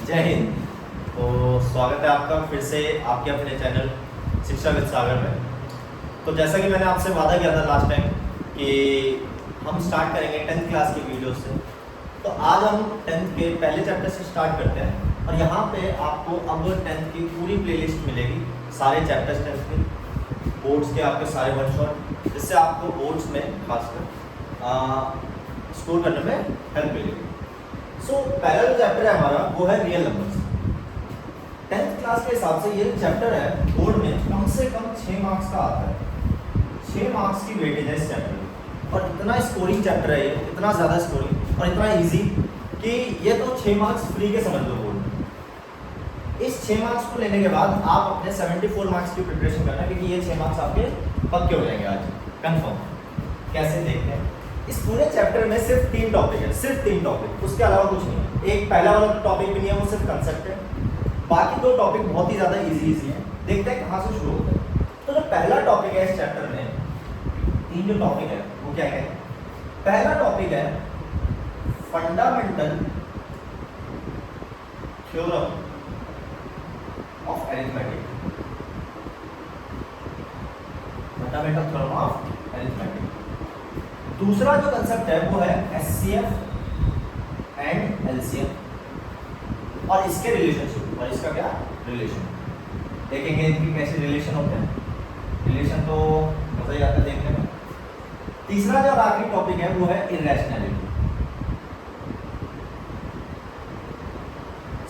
जय हिंद। तो स्वागत है आपका फिर से आपके अपने चैनल शिक्षा विद सागर में। तो जैसा कि मैंने आपसे वादा किया था लास्ट टाइम कि हम स्टार्ट करेंगे 10th क्लास की वीडियो से। तो आज हम 10th के पहले चैप्टर से स्टार्ट करते हैं और यहाँ पे आपको अब 10th की पूरी प्लेलिस्ट मिलेगी, सारे चैप्टर्स 10th के, बोर्ड्स के आपके सारे वन शॉट, जिससे आपको बोर्ड्स में खासकर स्कोर करने में हेल्प मिलेगी। सो पहला जो चैप्टर है हमारा वो है रियल नंबर्स। 10th क्लास के हिसाब से ये चैप्टर है बोर्ड में कम से कम 6 मार्क्स का आता है। 6 मार्क्स की वेटेज है इस चैप्टर में और इतना स्कोरिंग चैप्टर है ये, इतना ज़्यादा स्कोरिंग और इतना इजी कि ये तो 6 मार्क्स फ्री के समझ लो बोर्ड में। इस 6 मार्क्स को लेने के बाद आप अपने 74 मार्क्स की प्रिपरेशन करना, क्योंकि ये 6 मार्क्स आपके पक्के हो जाएंगे आज कंफर्म। कैसे देखते हैं, इस पूरे चैप्टर में सिर्फ 3 टॉपिक है, सिर्फ 3 टॉपिक, उसके अलावा कुछ नहीं है। एक पहला वाला टॉपिक भी नहीं है, वो सिर्फ कंसेप्ट है। बाकी 2 टॉपिक बहुत ही ज़्यादा इजी हैं। देखते हैं कहाँ से शुरू होता है। तो जो पहला टॉपिक है इस चैप्टर में, 3 जो टॉपिक है वो क्या है? पहला टॉपिक है fundamental theorem of arithmetic. Fundamental theorem of arithmetic. दूसरा जो कंसेप्ट है वो है एचसीएफ एंड एलसीएम और इसके रिलेशनशिप, और इसका क्या रिलेशन देखेंगे, इनकी कैसे रिलेशन होते हैं। रिलेशन तो मजा ही आता है देखने में। तीसरा जो आखिरी टॉपिक है वो है इररेशनैलिटी।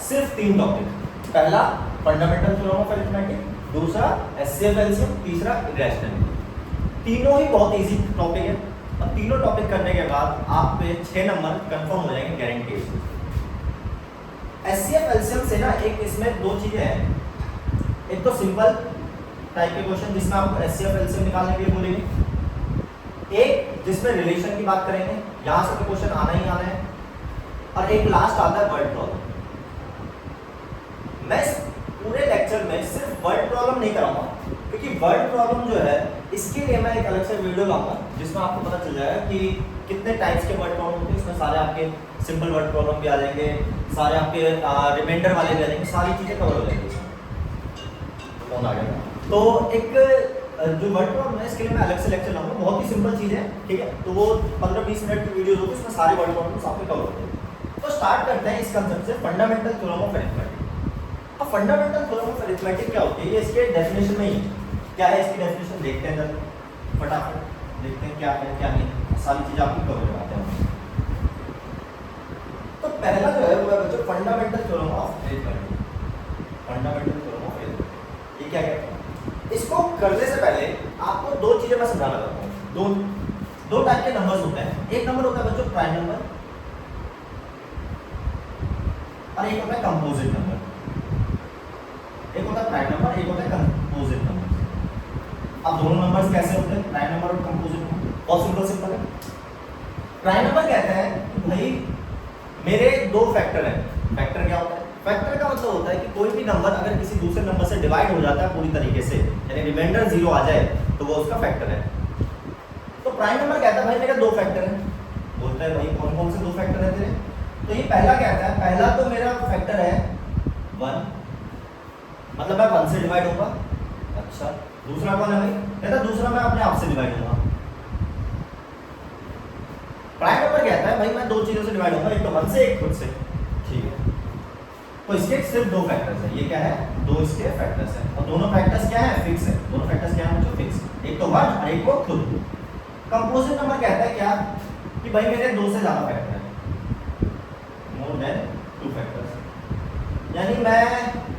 सिर्फ 3 टॉपिक, पहला फंडामेंटल थ्योरम ऑफ अरिथमेटिक, दूसरा एचसीएफ एलसीएम, तीसरा इररेशनैलिटी। तीनों ही बहुत इजी टॉपिक है और तीनों टॉपिक करने के बाद आप पे 6 नंबर कंफर्म हो जाएंगे गारंटी। एचसीएफ एलसीएम से ना एक इसमें 2 चीजें हैं। एक तो सिंपल टाइप के क्वेश्चन जिसमें आपको एचसीएफ एलसीएम निकालने के लिए बोलेंगे, एक जिसमें रिलेशन की बात करेंगे, यहां से तो क्वेश्चन आना ही आना है, और एक लास्ट आता है वर्ड प्रॉब्लम। मैं इस पूरे लेक्चर में सिर्फ वर्ड प्रॉब्लम नहीं कराऊंगा, क्योंकि वर्ड प्रॉब्लम जो है इसके लिए मैं एक अलग से वीडियो लाऊंगा जिसमें आपको पता चल जाएगा कि कितने टाइप्स के वर्ड प्रॉब्लम होते हैं। इसमें सारे आपके सिंपल वर्ड प्रॉब्लम भी आ जाएंगे, सारे आपके रिमाइंडर वाले भी आ जाएंगे, सारी चीज़ें कवर हो जाएंगी इसमें। फोन आ गया। तो एक जो वर्ड प्रॉब्लम है इसके लिए मैं अलग से लेक्चर लाऊंगा, बहुत ही सिंपल चीज़ है, ठीक है। तो वो 15-20 मिनट की वीडियो होगी, उसमें सारे वर्ड प्रॉब्लम्स आपके कवर होते हैं। तो स्टार्ट करते हैं इस कंसेप्ट से, फंडामेंटल थ्योरम ऑफ अरिथमेटिक। अब फंडामेंटल थ्योरम ऑफ अरिथमेटिक क्या होती है, ये इसके डेफिनेशन में ही क्या है। इसकी डेफिनेशन देखते हैं जरा फटाफट, देखते हैं क्या है क्या नहीं, सारी चीज़ आपकी कवर करवाते हैं। तो पहला जो है वो है बच्चों fundamental theorem of arithmetic. Fundamental theorem of arithmetic ये क्या कहते हैं? इसको करने से पहले आपको 2 चीजें मैं समझाना चाहता हूँ। दो टाइप के नंबर्स होते हैं। एक नंबर होता है बच्चों प्राइम नंबर और एक होता है कंपोजिट नंबर। एक होता है प्राइम नंबर, एक होता है कंपोजिट नंबर। अब दोनों नंबर्स कैसे होते हैं, प्राइम नंबर और कंपोजिट नंबर? बहुत सिंपल है। प्राइम नंबर कहते हैं कि भाई मेरे 2 फैक्टर हैं। फैक्टर क्या होता है? फैक्टर का मतलब होता है कि कोई भी नंबर अगर किसी दूसरे नंबर से डिवाइड हो जाता है पूरी तरीके से, यानी रिमाइंडर 0 आ जाए, तो वो उसका फैक्टर है। तो प्राइम नंबर कहता है भाई मेरे 2 फैक्टर हैं। बोलता है भाई कौन कौन से 2 फैक्टर है तेरे? तो ये पहला कहता है, पहला तो मेरा फैक्टर है 1, मतलब मैं 1 से डिवाइड होगा। अच्छा, दूसरा कौन है भाई? कहता दूसरा मैं अपने आप से डिवाइड होगा। प्राइम नंबर कहता है भाई मैं 2 चीजों से डिवाइड होगा, एक तो 1 से, एक खुद से, ठीक है। तो इसके सिर्फ 2 फैक्टर्स हैं। ये क्या है? 2 इसके फैक्टर्स हैं और दोनों फैक्टर्स क्या है? फिक्स है। दोनों फैक्टर्स क्या है? जो फिक्स, एक तो 1 और एक वो खुद। कंपोजिट नंबर कहता है क्या कि भाई मेरे 2 से ज्यादा फैक्टर है, मोर देन 2 फैक्टर्स, यानी मैं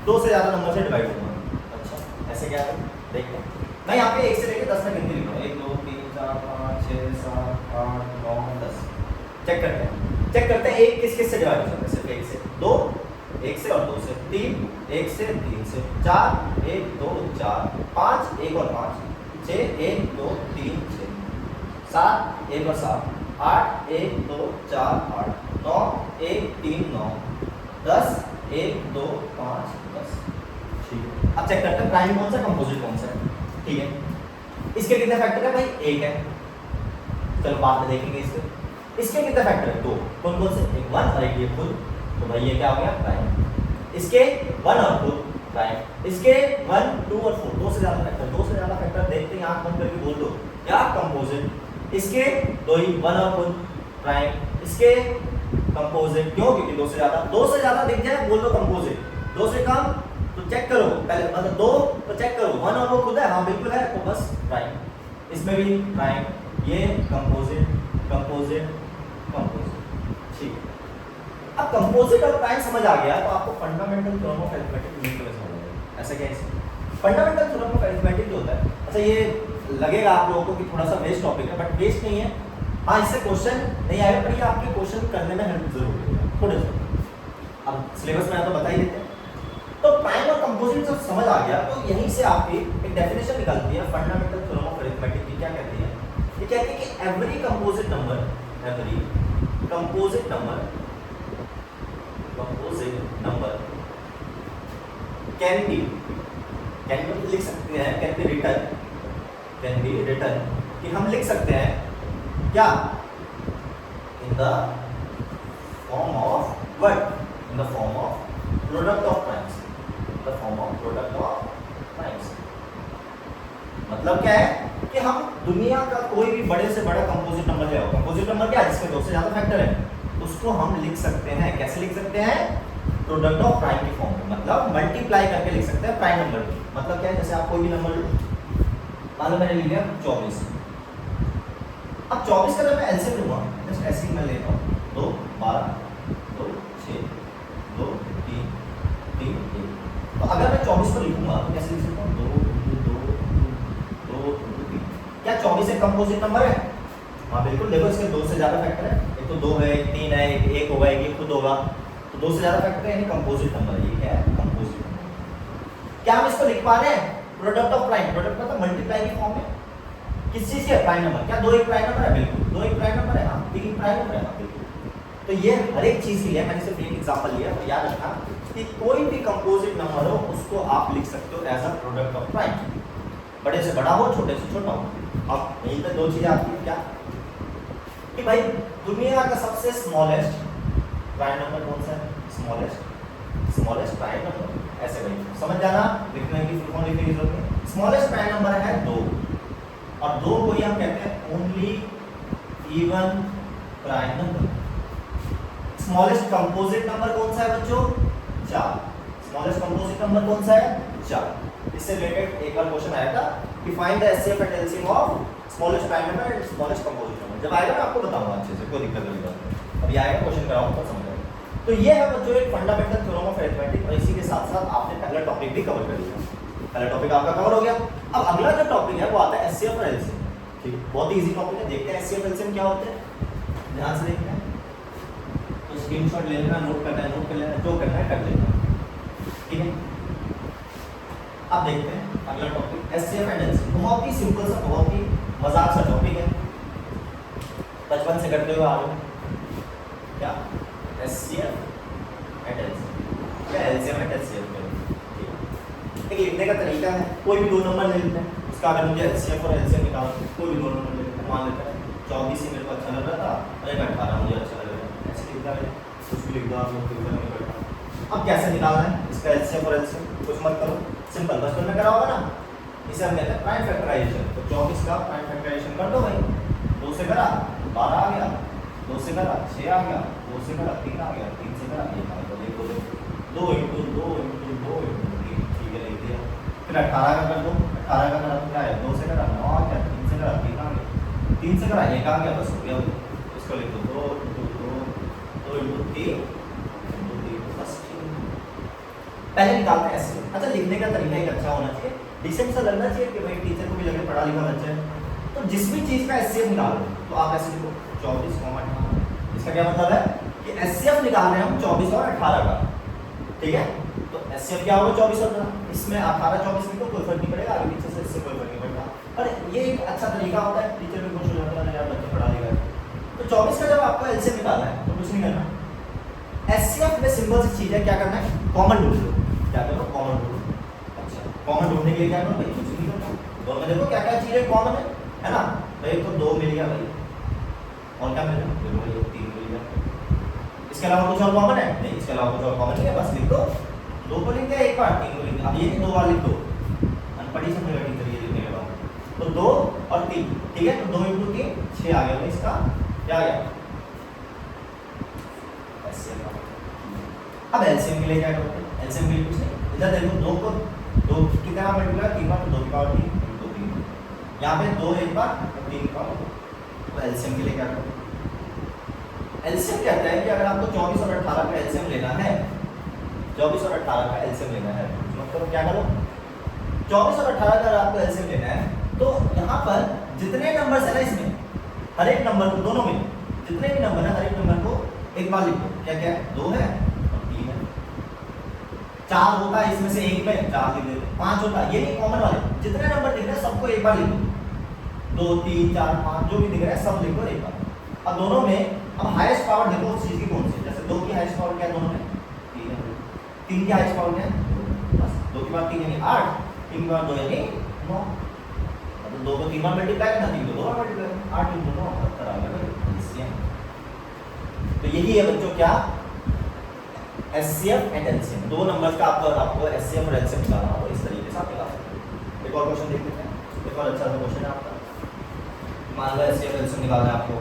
2 से ज्यादा नंबर से डिवाइड होगा। अच्छा, ऐसे क्या है देखते हैं। मैं यहाँ पे 1 से लेकर 10 तक गिनती लिख रहा हूँ, 1 2 3 4 5 6 7 8 9 10। चेक करते हैं 1 किस किस से डिवाइड हो सकता है? सिर्फ 1 से, 2 1 से और 2 से, 3 1 से 3 से, 4 1 2 4, 5 1 और 5, 6 1 2 3 6, 7 1 और 7, 8 1 2 4 8, 9 1 3 9, 10 1 2 5 10। ठीक है, अब चेक करते हैं प्राइम कौन सा, कंपोजिट कौन सा है। ठीक है, इसके कितने फैक्टर है भाई? 1 है। चलो बाद में देखेंगे इसके कितने फैक्टर है? 2। कौन कौन से? एक 1 और एक ये खुद। तो भाई ये क्या हो गया? प्राइम। इसके 1 और 2 प्राइम, इसके 1 2 और 4 दो से ज्यादा फैक्टर, दो से ज्यादा फैक्टर देखते हैं आंख बंद करके बोल दो क्या कंपोजिट, इसके दो ही 1 और 4 प्राइम, इसके कंपोजिट, क्यों क्योंकि दो से ज्यादा दिख जाए बोल दो कंपोजिट, दो से कम तो चेक करो पहले, मतलब दो तो चेक करो 1 और वो खुद है, हाँ बिल्कुल है तो बस प्राइम, इसमें भी प्राइम, ये कंपोजिट कंपोजिट कंपोजिट, ठीक। अब कंपोजिट और प्राइम समझ आ गया तो आपको फंडामेंटल थ्योरम ऑफ अरिथमेटिक समझ आ जाएगा। ऐसा कैसे? फंडामेंटल थ्योरम ऑफ अरिथमेटिक जो होता है, अच्छा ये लगेगा आप लोगों को कि थोड़ा सा वेस्ट टॉपिक है, बट वेस्ट नहीं है, हाँ इससे क्वेश्चन नहीं आएगा पर ये आपके क्वेश्चन करने में हेल्प जरूर करेगा थोड़े से। अब सिलेबस में तो बता ही देते हैं। तो प्राइम और कंपोजिट जब समझ आ गया तो यहीं से आपकी एक डेफिनेशन निकलती है फंडामेंटल थ्योरम ऑफ अरिथमेटिक की। क्या कहती है? ये कहती है कि every composite number can B लिख सकते हैं, कैन बी रिटन कि हम लिख सकते हैं क्या इन the form of what, in the form of product of primes, the form of product of primes. मतलब क्या है कि हम दुनिया का कोई भी बड़े से बड़ा कंपोजिट नंबर ले आओ, कंपोजिट नंबर क्या है जिसमें दो से ज्यादा फैक्टर है, उसको हम लिख सकते हैं, कैसे लिख सकते हैं? प्रोडक्ट ऑफ प्राइम की फॉर्म में, मतलब मल्टीप्लाई करके लिख सकते हैं प्राइम नंबर की। मतलब क्या है, जैसे आप कोई भी नंबर लो, मान लो मैंने ले लिया 24, अब 24 का जब मैं एलसीएम लूंगा, जस्ट ऐसे ही मैं लेता हूँ 2 12 2 6 2 3 3 1, तो अगर मैं 24 को लिखूंगा तो कैसे लिख सकता हूँ? 2 2 2 2 3। क्या 24 एक कंपोजिट नंबर है? हाँ बिल्कुल, देखो इसके दो से ज्यादा फैक्टर है, एक तो 2 है, एक 3 है, एक होगा, एक खुद होगा, तो दो से ज्यादा फैक्टर है, कंपोजिट नंबर है। ये क्या है? Composite number. क्या हम इसको लिख पा रहे हैं? प्रोडक्ट ऑफ प्राइम, प्रोडक्ट मतलब मल्टीप्लाई की फॉर्म में किस चीज के? Prime number. क्या 2 एक प्राइम नंबर है? बिल्कुल 2 एक प्राइम नंबर है, हाँ 3 प्राइम नंबर है, हाँ बिल्कुल। तो ये हर एक चीज के लिए मैंने सिर्फ एक एग्जांपल लिया, तो याद रखना कि कोई भी कंपोजिट नंबर हो उसको आप लिख सकते हो as a product of prime, बड़े से बड़ा हो छोटे से छोटा हो। अब यहीं पे दो चीजें आती है, क्या कि भाई दुनिया का सबसे स्मॉलेस्ट प्राइम नंबर कौन सा है? स्मॉलेस्ट प्राइम नंबर, ऐसे भाई समझ जाना, लिखने की फुल फॉर्म लिखने की जरूरत नहीं। स्मॉलेस्ट प्राइम नंबर है 2, और 2 को ही हम कहते हैं only even prime number. Smallest composite number कौन सा है बच्चों? 4। स्मॉलेस्ट कंपोजिट नंबर कौन सा है? 4। इससे रिलेटेड एक बार क्वेश्चन आया था कि find the HCF and LCM of smallest prime number and smallest composite number. जब आएगा मैं आपको बताऊंगा अच्छे से, कोई दिक्कत नहीं है, अभी आएगा क्वेश्चन कराऊंगा तो समझ आएगा। तो ये है बच्चों एक फंडामेंटल थ्योरम ऑफ अरिथमेटिक, और इसी के साथ साथ आपने पहला टॉपिक भी कवर कर लिया। पहला टॉपिक आपका कवर हो गया। अब अगला जो टॉपिक है वो आता है एचसीएफ और एलसीएम। ठीक, बहुत ही इजी टॉपिक है, देखते हैं एचसीएफ एलसीएम क्या होते हैं, ध्यान से देखते हैं। तो स्क्रीनशॉट ले लेना, नोट करना है नोट कर लेना, जो करना है कर लेना, ठीक है। अब देखते हैं अगला टॉपिक एचसीएफ एंड एलसीएम। बहुत ही सिंपल सा, बहुत ही मजाक सा टॉपिक है, बचपन से करते हुए आ रहे हो। क्या एचसीएफ एंड एलसीएम, क्या एलसीएम एंड एचसीएफ में एक लिखने का तरीका है। कोई भी दो नंबर ले लेते हैं, उसका अगर मुझे एचसीएफ और एलसीएम निकालना, कोई भी दो नंबर ले लेते हैं, मान लेते हैं 24 ही मेरे को अच्छा लग रहा था और एक 18 मुझे अच्छा लग रहा है, ऐसे लिखता है, कुछ भी लिख दो आप लोग, कोई फर्क नहीं पड़ता। अब कैसे निकालना है इसका एलसीएम और एलसीएम? कुछ मत करो, सिंपल, बचपन में करा होगा ना, इसे हम कहते हैं प्राइम फैक्टराइजेशन। तो 24 का प्राइम फैक्टराइजेशन कर दो भाई, 2 से करा 12 आ गया, 2 से करा 6 आ गया, 2 से करा 3 आ गया, 3 से करा 1 आ गया, देखो 2 × 2 × 2 × 3, ठीक है लिख दिया। फिर 18 का कर दो, 18 का करा तो क्या है, 2 से करा 9 आ गया, 3 से करा 3 आ गया, 3 से करा 1 आ गया, बस हो गया। इसको लिख दो 2 × 2 2 × 3 बस। पहले निकालते हैं ऐसे। अच्छा, लिखने का तरीका एक अच्छा होना चाहिए, डिसेंट सा लगना चाहिए कि भाई टीचर को भी लगे पढ़ा लिखा बच्चा है। तो जिस भी चीज का एचसीएफ निकालो तो आप ऐसे लिखो 24, 18। इसका क्या मतलब है कि एचसीएफ निकाल रहे हैं हम 24 और 18 का, ठीक है। तो एचसीएफ क्या होगा 24 और 18, इसमें 18 24 लिखो, कोई फर्क नहीं पड़ेगा, आगे पीछे से इससे कोई फर्क नहीं पड़ता। पर ये एक अच्छा तरीका होता है, टीचर भी खुश हो जाता है यार बच्चा पढ़ा लिखा है। तो 24 का जब आपको एलसीएम निकालना है तो कुछ नहीं करना, एचसीएफ में सिंपल सी चीज है, क्या करना है, कॉमन ढूंढ लो। क्या करो, कॉमन ढूंढो। अच्छा, कॉमन ढूंढने के लिए क्या करो भाई, कुछ नहीं करना, दोनों में देखो क्या क्या चीजें कॉमन है ना भाई। तो 2 मिल गया भाई, और क्या मिल गया, देखो भाई 3 मिल गया। इसके अलावा कुछ और कॉमन है नहीं, इसके अलावा कुछ और कॉमन नहीं है, बस लिख दो 2 को लिख दिया एक बार, 3 को लिख दिया, अब ये 2 बार लिख दो, अनपढ़ी समझेगा टीचर ये लिखने के बाद। तो 2 और 3, ठीक है, तो 2 × 3 6 आ गया इसका, क्या आ गया एलसीएम। अब एलसीएम के लिए क्या करोगे, एलसीएम के लिए कुछ नहीं, इधर देखो 2 को 2 कितना बार मल्टीप्लाई, 3 बार, तो 2 की पावर 3 × 3, यहाँ पे 2 एक बार और 3 की पावर 2। तो एलसीएम के लिए क्या करोगे, एलसीएम कहता है कि अगर आपको 24 और 18 का एलसीएम लेना है, 24 और 18 का एलसीएम लेना है, मतलब क्या करो, 24 और 18 का अगर आपको एलसीएम लेना है तो यहाँ पर जितने नंबर्स है ना इसमें, हर एक नंबर को, दोनों में जितने भी नंबर है हर एक नंबर को एक बार लिखो। क्या क्या है, 2 है और 3 है, 4 होता है इसमें से एक में 4 लिख देते, 5 होता है, ये नहीं कॉमन वाले, जितने नंबर दिख रहे हैं सबको एक बार लिखो, 2 3 4 5 जो भी दिख रहा है सब लिखो एक बार। अब दोनों में अब हाईएस्ट पावर देखो उस चीज की कौन सी, जैसे 2 की हाईएस्ट पावर क्या है दोनों में, 3 है, 3 की हाईएस्ट पावर क्या है, बस 2 की पावर 3 यानी 8, 3 की पावर 2 यानी 9, मतलब 2 को 3 बार मल्टीप्लाई करना, 3 को 2 बार मल्टीप्लाई, 8 × 9 78 आ गया एलसीएम। तो यही है बच्चों क्या, एचसीएफ एंड एलसीएम, दो नंबर्स का आपको एचसीएफ और एलसीएम निकालना हो, इस तरीके से आप निकाल सकते हैं। एक और क्वेश्चन देख लेते हैं, एक और अच्छा सा क्वेश्चन है आपका, मान लो एचसीएफ एलसीएम निकालना है आपको,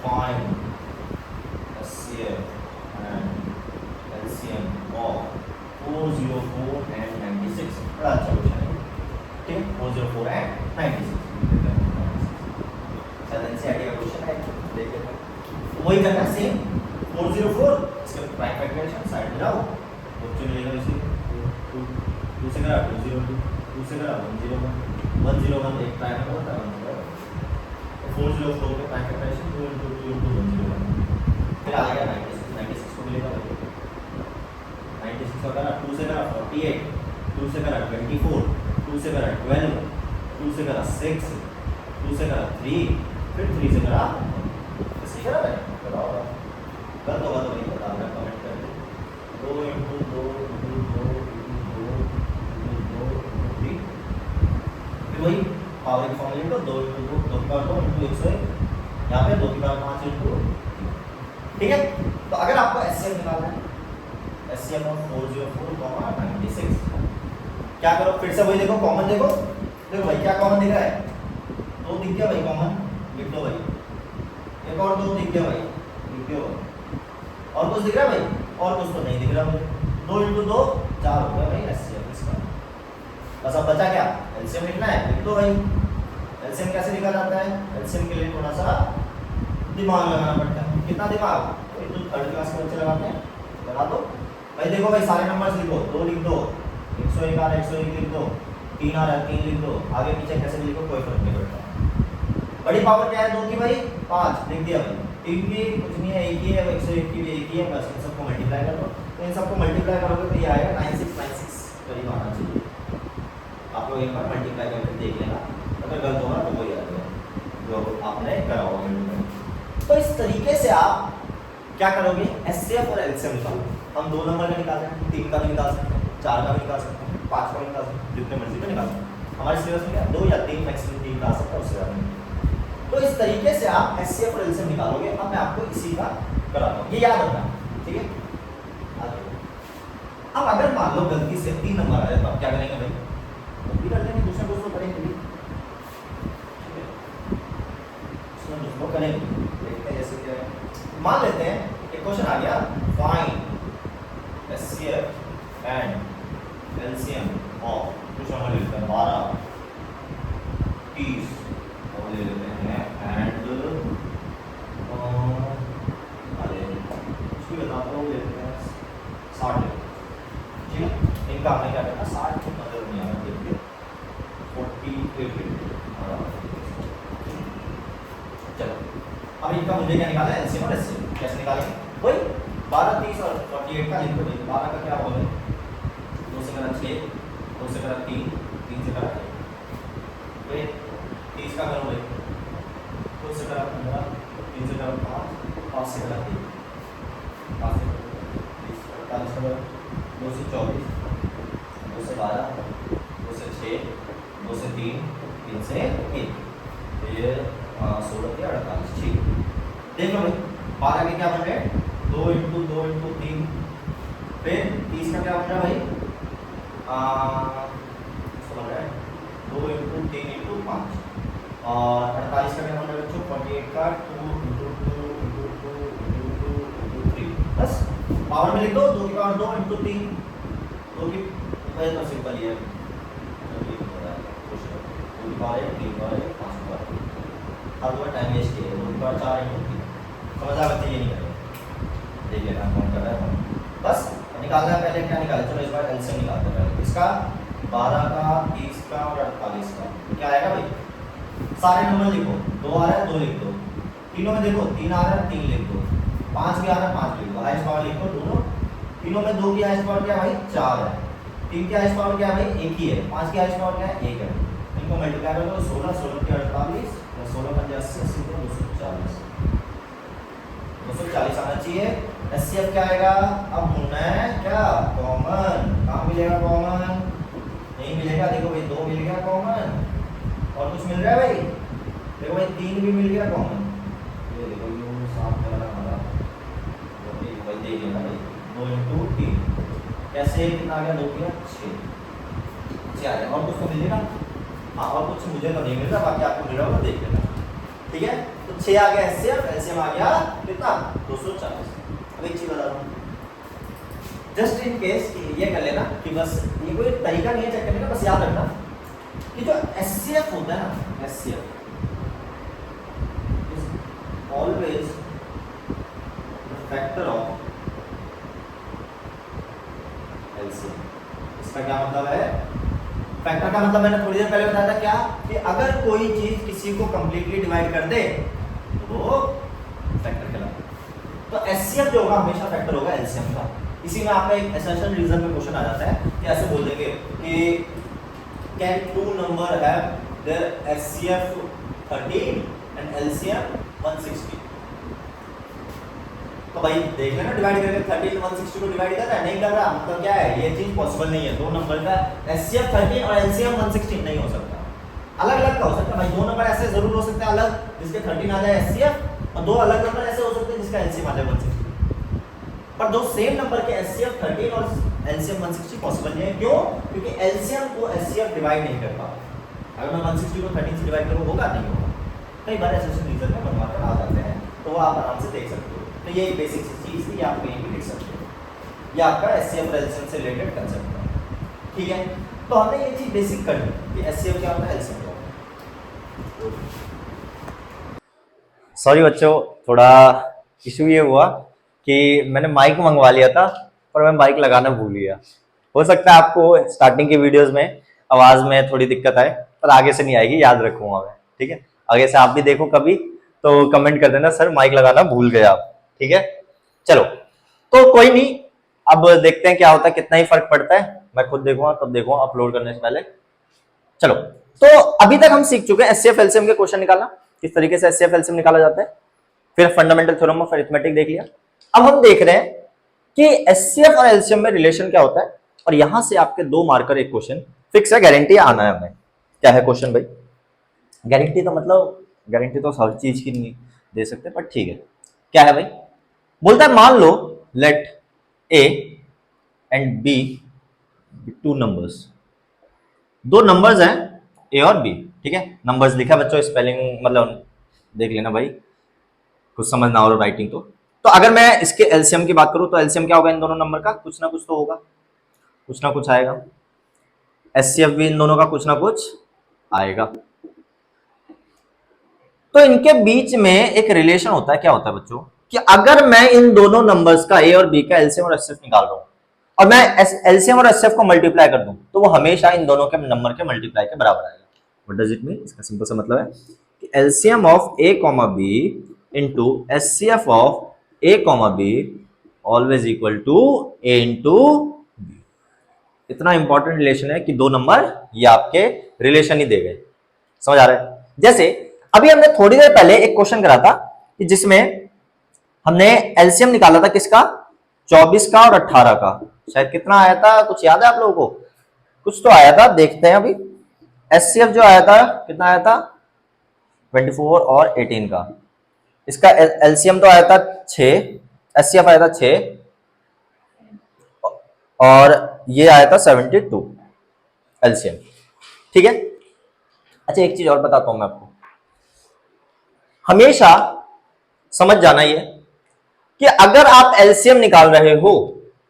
find HCF and LCM of 404 and 96, बड़ा अच्छा क्वेश्चन है, ठीक है, 404 एंड 96 एनसीईआरटी का क्वेश्चन है, देख लेते हैं। वही करना है सेम, 404 इसके प्राइम फैक्टराइजेशन साइड में जाओ, बच्चों मिलेगा इसे 2 से करा 202, 2 से करा 101, 101 एक प्राइम नंबर होता है, 404 के प्राइम फैक्टराइजेशन 2 × 2 × 101, फिर आ गया 96 को मिलेगा 96 का करा 2 से करा 48, 2 से करा 24, 2 से करा 12, 2 से करा 6, 2 से करा 3, फिर 3 से करा, ऐसे करा मैंने, बताओ गलत होगा तो नहीं बता देना, कमेंट कर दे। 2 × 2 × 2 × 2 × 3, फिर वही पावर की फॉर्मूले को 2 × 2 2 की पावर 2 × 101, यहाँ पे 2 की पावर 5 × ठीक है। तो अगर आपको एचसीएफ निकालना है, एचसीएफ ऑफ 404, 96, क्या करो, फिर से वही देखो, कॉमन देखो, देखो भाई क्या कॉमन दिख रहा है, 2 दिख गया भाई कॉमन, लिख दो भाई, एक और 2 दिख गया भाई, लिख दो, और कुछ दिख रहा है भाई, और कुछ तो नहीं दिख रहा भाई, 2 × 2 4 हो गया भाई एचसीएफ इसका। बस अब बचा क्या, एलसीएम लिखना है, लिख दो भाई। एलसीएम कैसे लिखा जाता है, एलसीएम के लिए थोड़ा सा दिमाग लगाना पड़ता है, कितना दिमाग, तो 3rd क्लास के बच्चे लगाते हैं, लगा दो भाई। देखो भाई सारे नंबर्स लिखो, 2 लिख दो, 101 आ रहा है 101 लिख दो, 3 आ रहा है 3 लिख दो, आगे पीछे कैसे लिखो कोई फर्क नहीं पड़ता। बड़ी पावर क्या है 2 की भाई, 5 लिख दिया भाई, 3 की कुछ नहीं है, एक ही है, 101 की भी एक ही है, बस इन सबको मल्टीप्लाई कर लो, तो इन सबको मल्टीप्लाई करोगे तो ये आएगा 9696 करीब आना चाहिए। आप लोग एक बार मल्टीप्लाई करके देख लेना, अगर गलत होगा तो वही आ जाएगा जो आपने करा होगा। तो इस तरीके से आप क्या करोगे, एचसीएफ और एलसीएम निकालो। हम 2 नंबर का निकाल सकते हैं, 3 का भी निकाल सकते हैं, 4 का भी निकाल सकते हैं, 5 का भी निकाल सकते हैं, जितने मर्जी का निकाल सकते हैं। हमारे सिलेबस में क्या 2 या 3 मैक्सिमम 3 निकाल सकते हैं, उससे ज़्यादा नहीं। तो इस तरीके से आप एचसीएफ और एलसीएम निकालोगे। अब मैं आपको इसी का कराता हूँ, ये याद रखना, ठीक है। अब अगर मान लो गलती से 3 नंबर आ जाए तो आप क्या करेंगे भाई, गलती कर लेंगे, कुछ ना कुछ तो करेंगे, ठीक है, कुछ ना कुछ तो करेंगे। देखते हैं जैसे क्या है, मान लेते हैं एक क्वेश्चन आ गया, find HCF and LCM of, कुछ नंबर लिखते हैं 12, 30 और ले लेते हैं एंड कुछ भी बताता हूँ, लेते हैं 60, ठीक है। इनका हमने क्या करना, 60 को नजर नहीं आ रहा, देखिए 48, चलो अब इनका मुझे क्या निकाला है, एलसीएम और एचसीएफ। कैसे निकालेंगे, वही 12, 30 और 48 का लिख दो। 12 का क्या होगा, 2 से करा 6, 2 से करा 3, 3 से करा 1, फिर 30 का करो भाई, 2 से करा 15, 3 से करा 5, 5 से करा 3, 5 से 30, 48 का 2 से 24, 2 से 12, 2 से 6, 2 से 3, 3 से 1, फिर 16 के 48, ठीक। देख लो भाई 12 के क्या बन रहे हैं, 2 × 2 × 3, फिर 30 का क्या बन रहा है भाई समझ रहे हैं, 2 इंटू 3 इंटू 5 और 48 का क्या होगा बच्चों, 48 का 2 इंटू 2 इंटू 2 इंटू 2 इंटू 3, बस पावर में लिख दो 2 की पावर 2 इंटू 3, 2 की तो सिंपल ही है, 2 की पावर 1, 3 की पावर 1, 5 की पावर 1, अब वो टाइम वेस्ट किया, 2 की पावर 4 इंटू 3, समझ आ बच्चे, ये नहीं करेंगे, देख लेना कौन कर रहा है बस निकालना है। पहले क्या निकाले, चलो इस बार एलसीएम निकालते हैं पहले इसका, 12 का, 30 का और 48 का, क्या आएगा भाई, सारे नंबर लिखो, 2 आ रहा है 2 लिख दो, तीनों में देखो 3 आ रहा है 3 लिख दो, 5 भी आ रहा है 5 लिख दो, हाईएस्ट पावर लिखो दोनों, तीनों में 2 की हाईएस्ट पावर क्या है भाई 4 है, 3 की हाईएस्ट पावर क्या है भाई 1 ही है, 5 की हाईएस्ट पावर क्या है 1 है, इनको मल्टीप्लाई कर दो, 16 16 के 48 16 पंजे 80 80 को 240 240 आना चाहिए। एचसीएफ क्या आएगा, अब ढूंढना है क्या, कॉमन, कहाँ मिलेगा कॉमन, नहीं मिलेगा, देखो भाई 2 मिल गया कॉमन, और कुछ मिल रहा है भाई, देखो भाई 3 भी मिल गया कॉमन, ये देखो ये साफ कर रहा हमारा, तो भाई दे देना भाई 2 इंटू 3, कैसे कितना आ गया, 2 किया 6 आ गया, और कुछ तो मिलेगा, हाँ और कुछ मुझे तो नहीं मिल रहा, बाकी आपको मिल रहा होगा देख लेना, ठीक है। तो 6 आ गया एचसीएफ, एलसीएम आ गया कितना 240। अब एक चीज बता रहा हूँ जस्ट इन केस ये कर लेना कि बस ये कोई तरीका नहीं है चेक करने का, बस याद रखना कि जो एचसीएफ होता है ना, HCF is always factor of LCM. इसका क्या मतलब है, फैक्टर का मतलब मैंने थोड़ी देर पहले बताया था क्या, कि अगर कोई चीज किसी को कंप्लीटली डिवाइड कर दे तो वो फैक्टर कहलाता है। तो एचसीएफ जो होगा हमेशा फैक्टर होगा एलसीएम का। इसी में आपका एक एसेंशियल रीजन में क्वेश्चन आ जाता है कि ऐसे बोल देंगे कि can two number have their HCF 13 and LCM 160। तो भाई देख लेना डिवाइड करके 13 160 को डिवाइड कर रहा है, नहीं कर रहा, मतलब क्या है ये चीज पॉसिबल नहीं है, दो नंबर का एचसीएफ 13 और एलसीएम 160 नहीं हो सकता, अलग अलग का हो सकता है भाई, दो नंबर ऐसे जरूर हो सकते हैं अलग जिसके 13 आ जाए एचसीएफ, और दो अलग नंबर ऐसे हो सकते हैं जिसका एलसीएम आ जाए 160, पर दो सेम नंबर के एचसीएफ 13 और एलसीएम 160 पॉसिबल नहीं है। क्यों, क्योंकि एलसीएम को एचसीएफ डिवाइड नहीं कर पाता, अगर मैं 160 को 13 से डिवाइड करूं होगा नहीं होगा, कई बार ऐसे रीजन में बनवा कर आ जाते हैं, तो वो आप आराम से देख सकते हो। तो ये एक बेसिक चीज थी, आप कहीं भी लिख सकते हो, ये आपका एचसीएफ और एलसीएम से रिलेटेड कंसेप्ट है, ठीक है। तो हमने ये चीज बेसिक कर ली कि एचसीएफ क्या होता है, एलसीएम क्या होता है। सॉरी बच्चों, थोड़ा इशू ये हुआ कि मैंने माइक मंगवा लिया था पर मैं माइक लगाना भूल गया। हो सकता है आपको स्टार्टिंग के वीडियोस में आवाज में थोड़ी दिक्कत आए, पर आगे से नहीं आएगी, याद रखूंगा मैं, ठीक है। आगे से आप भी देखो कभी तो कमेंट कर देना सर माइक लगाना भूल गए आप, ठीक है। चलो तो कोई नहीं, अब देखते हैं क्या होता है, कितना ही फर्क पड़ता है, मैं खुद देखूंगा तब देखूंगा अपलोड करने से पहले। चलो तो अभी तक हम सीख चुके हैं एचसीएफ एलसीएम के क्वेश्चन निकालना, किस तरीके से एचसीएफ एलसीएम निकाला जाता है, फिर फंडामेंटल थ्योरम ऑफ अरिथमेटिक देख लिया। अब हम देख रहे हैं कि एचसीएफ और एलसीएम में रिलेशन क्या होता है, और यहां से आपके 2 मार्कर एक क्वेश्चन फिक्स है, गारंटी आना है हमें। क्या है क्वेश्चन भाई, गारंटी तो मतलब गारंटी तो हर चीज की नहीं दे सकते, पर ठीक है। क्या है भाई, बोलता है मान लो let A and B 2 numbers, 2 numbers हैं ए और बी, ठीक है। नंबर्स लिखा बच्चों, स्पेलिंग मतलब देख लेना भाई, कुछ समझ ना हो राइटिंग तो अगर मैं इसके एलसीएम की बात करूं तो एलसीएम क्या होगा इन दोनों नंबर का, कुछ ना कुछ तो होगा, कुछ ना कुछ आएगा, एचसीएफ भी इन दोनों का कुछ ना कुछ आएगा। तो इनके बीच में एक रिलेशन होता है, क्या होता है बच्चों, कि अगर मैं इन दोनों नंबर्स का ए और बी का एलसीएम और एचसीएफ निकाल रहा हूं और मैं एलसीएम और एचसीएफ को मल्टीप्लाई कर दूं तो वो हमेशा इन दोनों के नंबर के मल्टीप्लाई के बराबर आएगा। व्हाट डज इट मीन, इसका सिंपल सा मतलब है कि LCM of a comma b into HCF of a comma b always equal to a into b. इतना इंपॉर्टेंट रिलेशन है कि 2 नंबर ये आपके रिलेशन ही दे गए, समझ आ रहा है। जैसे अभी हमने थोड़ी देर पहले एक क्वेश्चन करा था कि जिसमें हमने एलसीएम निकाला था किसका, 24 का और 18 का, शायद कितना आया था, कुछ याद है आप लोगों को, कुछ तो आया था, देखते हैं अभी। एचसीएफ जो आया था कितना आया था, 24 और 18 का, इसका एलसीएम तो आया था 6, एचसीएफ आया था 6 और ये आया था 72, एलसीएम। ठीक है, अच्छा एक चीज और बताता हूं मैं आपको, हमेशा समझ जाना ये कि अगर आप एलसीएम निकाल रहे हो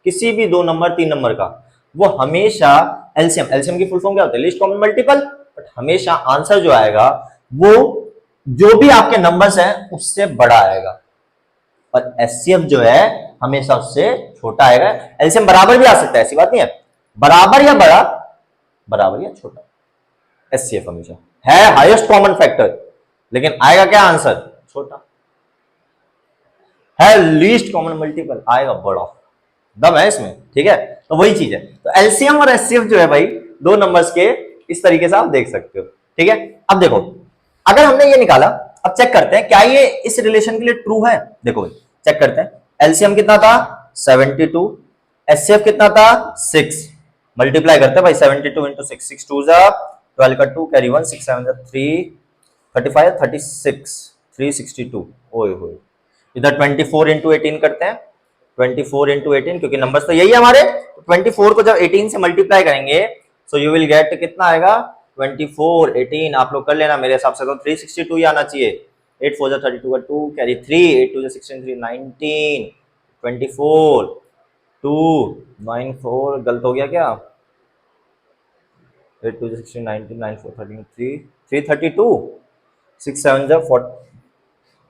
किसी भी 2 नंबर 3 नंबर का, वो हमेशा एलसीएम, एलसीएम की फुल फॉर्म क्या होती है, लीस्ट कॉमन मल्टीपल, बट हमेशा आंसर जो आएगा वो जो भी आपके नंबर्स हैं उससे बड़ा आएगा, और एचसीएफ जो है हमेशा उससे छोटा आएगा। एलसीएम बराबर भी आ सकता है, ऐसी बात नहीं है, बराबर या बड़ा, बराबर या छोटा, एचसीएफ हमेशा है हाईएस्ट कॉमन फैक्टर, लेकिन आएगा क्या आंसर, छोटा। है लीस्ट कॉमन मल्टीपल, आएगा बड़ा, दम है इसमें। ठीक है, तो वही चीज है, तो एलसीएम और एचसीएफ जो है भाई 2 नंबर्स के इस तरीके से आप देख सकते हो। ठीक है, अब देखो अगर हमने ये निकाला, अब चेक करते हैं क्या ये इस रिलेशन के लिए ट्रू है। देखो भाई चेक करते हैं, एलसीएम कितना था 72, एचसीएफ कितना था 6, मल्टीप्लाई करते हैं भाई 72 इंटू 6, 6 2 जा 12 का 2 कैरी 1, 6 7 जा 3 35 36 362, ओए होए। इधर 24 इंटू 18 करते हैं, 24 इंटू 18 क्योंकि नंबर्स तो यही है हमारे, 24 को जब 18 से मल्टीप्लाई करेंगे सो यू विल गेट कितना आएगा 24 18, आप लोग कर लेना, मेरे हिसाब से तो 362 ही आना चाहिए। 8 4 जा 32 का 2 कैरी 3, 8 2 जा 16 3 19 24 2 9 4, गलत हो गया क्या, 8 2 जा 16 19 9 4 13 3 332, 6 7 जा 4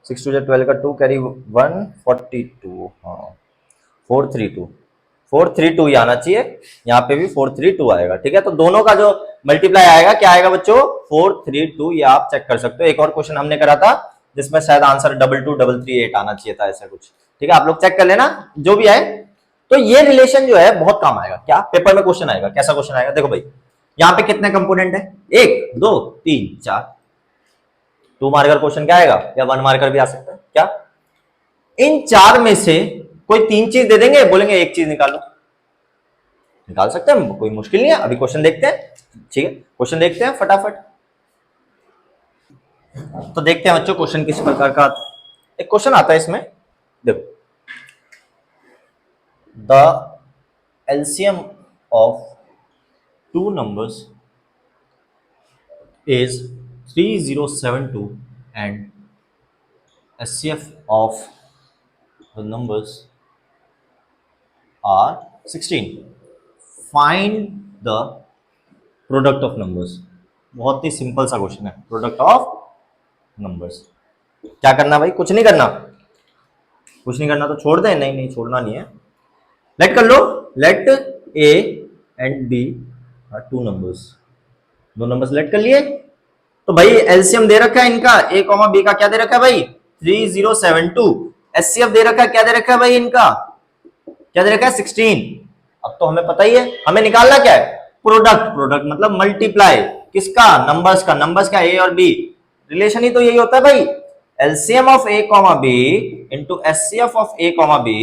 6 2 जा 12 का 2 कैरी 1 42, हाँ 432 432 ही आना चाहिए, यहाँ पे भी 432 आएगा। ठीक है, तो दोनों का जो मल्टीप्लाई आएगा क्या आएगा बच्चों 432, ये आप चेक कर सकते हो। एक और क्वेश्चन हमने करा था जिसमें शायद आंसर 222338 आना चाहिए था, ऐसा कुछ। ठीक है, आप लोग चेक कर लेना जो भी आए। तो ये रिलेशन जो है बहुत काम आएगा, क्या पेपर में क्वेश्चन आएगा, कैसा क्वेश्चन आएगा, देखो भाई यहाँ पे कितने कंपोनेंट है, 1 2 3 4, 2 मार्कर क्वेश्चन क्या आएगा, या 1 मार्कर भी आ सकता है, क्या इन 4 में से कोई 3 चीज दे देंगे, बोलेंगे एक चीज निकालो, निकाल सकते हैं, कोई मुश्किल नहीं है। अभी क्वेश्चन देखते हैं, ठीक है क्वेश्चन देखते हैं फटाफट। तो देखते हैं बच्चों क्वेश्चन किस प्रकार का आता है। एक क्वेश्चन आता है इसमें, देखो the LCM of 2 numbers is 3072 and HCF of the numbers are 16, find the product of numbers. बहुत ही सिंपल सा क्वेश्चन है, प्रोडक्ट ऑफ नंबर्स। क्या करना भाई, कुछ नहीं करना, कुछ नहीं करना तो छोड़ दे, नहीं नहीं छोड़ना नहीं है, लेट कर लो, let A and B are 2 numbers, 2 numbers let कर लिए। तो भाई एलसीएम दे रखा है इनका ए कॉमा बी का, क्या दे रखा है भाई 3072, एचसीएफ दे रखा है, क्या दे रखा है भाई इनका, क्या दे रखा है 16। अब तो हमें पता ही है, हमें निकालना क्या है प्रोडक्ट, प्रोडक्ट मतलब मल्टीप्लाई किसका, नंबर्स का, नंबर्स का ए और बी, रिलेशन ही तो यही होता है भाई, LCM of a comma b into HCF of a comma b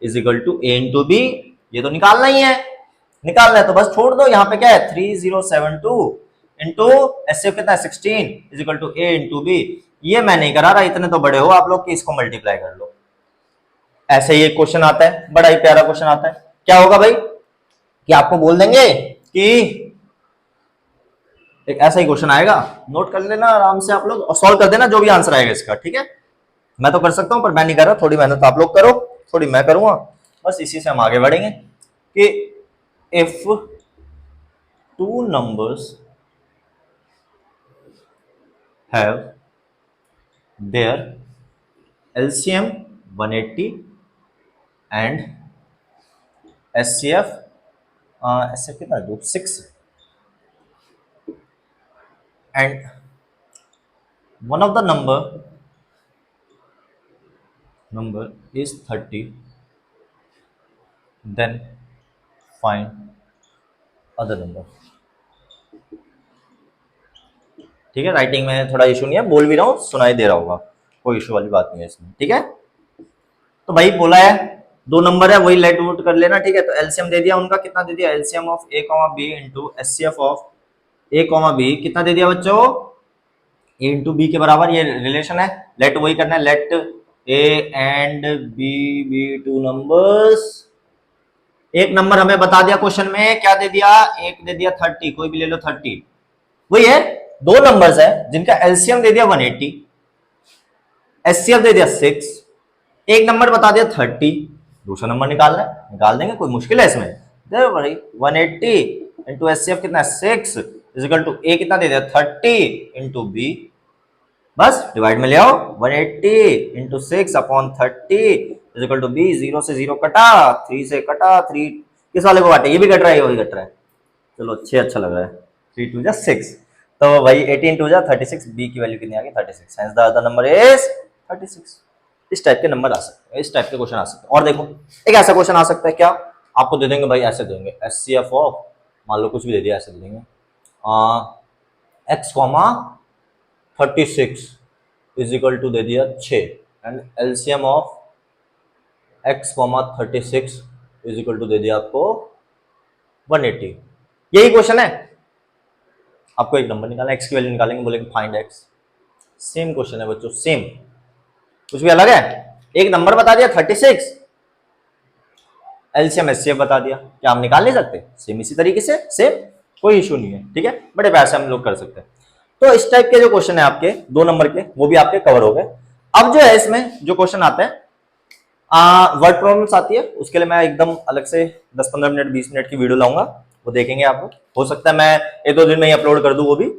is equal to a into b. ये तो निकालना ही है, निकालना है तो बस छोड़ दो, यहाँ पे क्या है 3072 इंटू एचसीएफ कितना है 16 is equal to a into b. ये मैं नहीं करा रहा, इतने तो बड़े हो आप लोग कि इसको मल्टीप्लाई कर लो। ऐसे ही एक क्वेश्चन आता है, बड़ा ही प्यारा क्वेश्चन आता है, क्या होगा भाई कि आपको बोल देंगे कि एक ऐसा ही क्वेश्चन आएगा, नोट कर लेना आराम से आप लोग और सॉल्व कर देना जो भी आंसर आएगा इसका। ठीक है, मैं तो कर सकता हूं पर मैं नहीं कर रहा, थोड़ी मेहनत आप लोग करो, थोड़ी मैं करूंगा, बस इसी से हम आगे बढ़ेंगे कि if 2 numbers have their LCM 180 and HCF HCF कितना है 6 and one of the number is 30, then find other number। ठीक है, राइटिंग में थोड़ा इशू नहीं है, बोल भी रहा हूँ सुनाई दे रहा होगा, कोई इशू वाली बात नहीं है इसमें। ठीक है, तो भाई बोला है 2 नंबर है, वही लेट वोट कर लेना। ठीक है, तो एलसीएम दे दिया उनका, कितना दे दिया LCM of a comma b into HCF of a comma b, कितना दे दिया बच्चों ए इंटू बी के बराबर, ये रिलेशन है, लेट वही करना है, let A and b be 2 numbers, एक नंबर हमें बता दिया क्वेश्चन में, क्या दे दिया, एक दे दिया 30, कोई भी ले लो 30, वही है। दो नंबर्स है जिनका एलसीएम दे दिया 180, एचसीएफ दे दिया 6, एक नंबर बता दिया 30, दूसरा नंबर निकालना है, निकाल देंगे, कोई मुश्किल है इसमें। देखो भाई 180 इंटू एचसीएफ कितना है 6 इजिकल टू ए कितना दे दिया 30 इंटू बी, बस डिवाइड में ले आओ 180 into 6 upon 30 equal to b, 0 से 0 कटा, 3 से कटा, 3 किस वाले को काटे, ये भी कट रहा है ये भी कट रहा है, चलो अच्छे अच्छा लग रहा है, 3 2 जा 6, तो भाई 18 2 जा 36, बी की वैल्यू कितनी आ गई 36, hence the other number is 36। इस टाइप के नंबर आ सकते हैं, इस टाइप के क्वेश्चन आ सकते हैं। और देखो एक ऐसा क्वेश्चन आ सकता है, क्या आपको दे देंगे भाई, ऐसे देंगे एचसीएफ ऑफ, मान लो कुछ भी दे दिया, ऐसे दे देंगे x comma 36 is equal to दे दिया 6 and LCM of x comma 36 is equal to दे दिया आपको 180। यही क्वेश्चन है, आपको एक नंबर निकालना, x की वैल्यू निकालेंगे, बोलेंगे फाइंड x। सेम क्वेश्चन है बच्चों, सेम, कुछ भी अलग है। एक नंबर बता दिया 36, एलसीएम एचसीएफ बता दिया, क्या हम निकाल नहीं सकते? सेम इसी तरीके से, सेम, कोई इशू नहीं है, ठीक है, बड़े प्यार से हम लोग कर सकते हैं। तो इस टाइप के जो क्वेश्चन है आपके 2 नंबर के, वो भी आपके कवर हो गए। अब जो है इसमें जो क्वेश्चन आते हैं, वर्ड प्रॉब्लम्स आती है, उसके लिए मैं एकदम अलग से 10-15 मिनट 20 मिनट की वीडियो लाऊंगा, वो देखेंगे आप लोग, हो सकता है मैं 1-2 दिन में ही अपलोड कर दूं वो भी।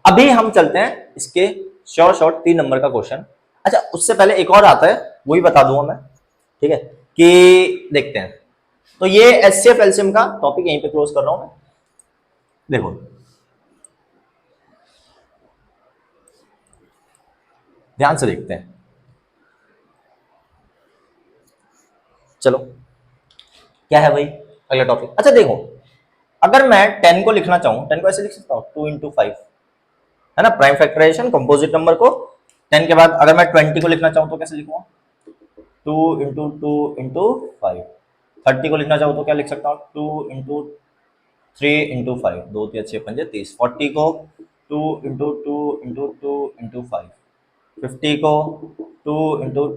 अभी हम चलते हैं इसके शॉर्ट 3 नंबर का क्वेश्चन। अच्छा उससे पहले एक और आता है, वो भी बता दूंगा मैं, ठीक है, कि देखते हैं। तो ये एचसीएफ एलसीएम का टॉपिक यहीं पे क्लोज कर रहा हूं मैं। देखो ध्यान से देखते हैं, चलो क्या है भाई अगला टॉपिक। अच्छा देखो, अगर मैं 10 को लिखना चाहूं, 10 को ऐसे लिख सकता हूं 2 इंटू 5, है ना, प्राइम फैक्टराइजेशन, कंपोजिट नंबर को 10 के बाद अगर मैं 20 को लिखना चाहूं तो कैसे लिखूंगा, 2 इंटू 2 इंटू 5। 30 को लिखना चाहूं तो क्या लिख सकता हूं, 2 इंटू 3 इंटू 5, 2 3 6 5 30। 40 को 2 इंटू 2 इंटू 2 इंटू 5। 50 को 2 इंटू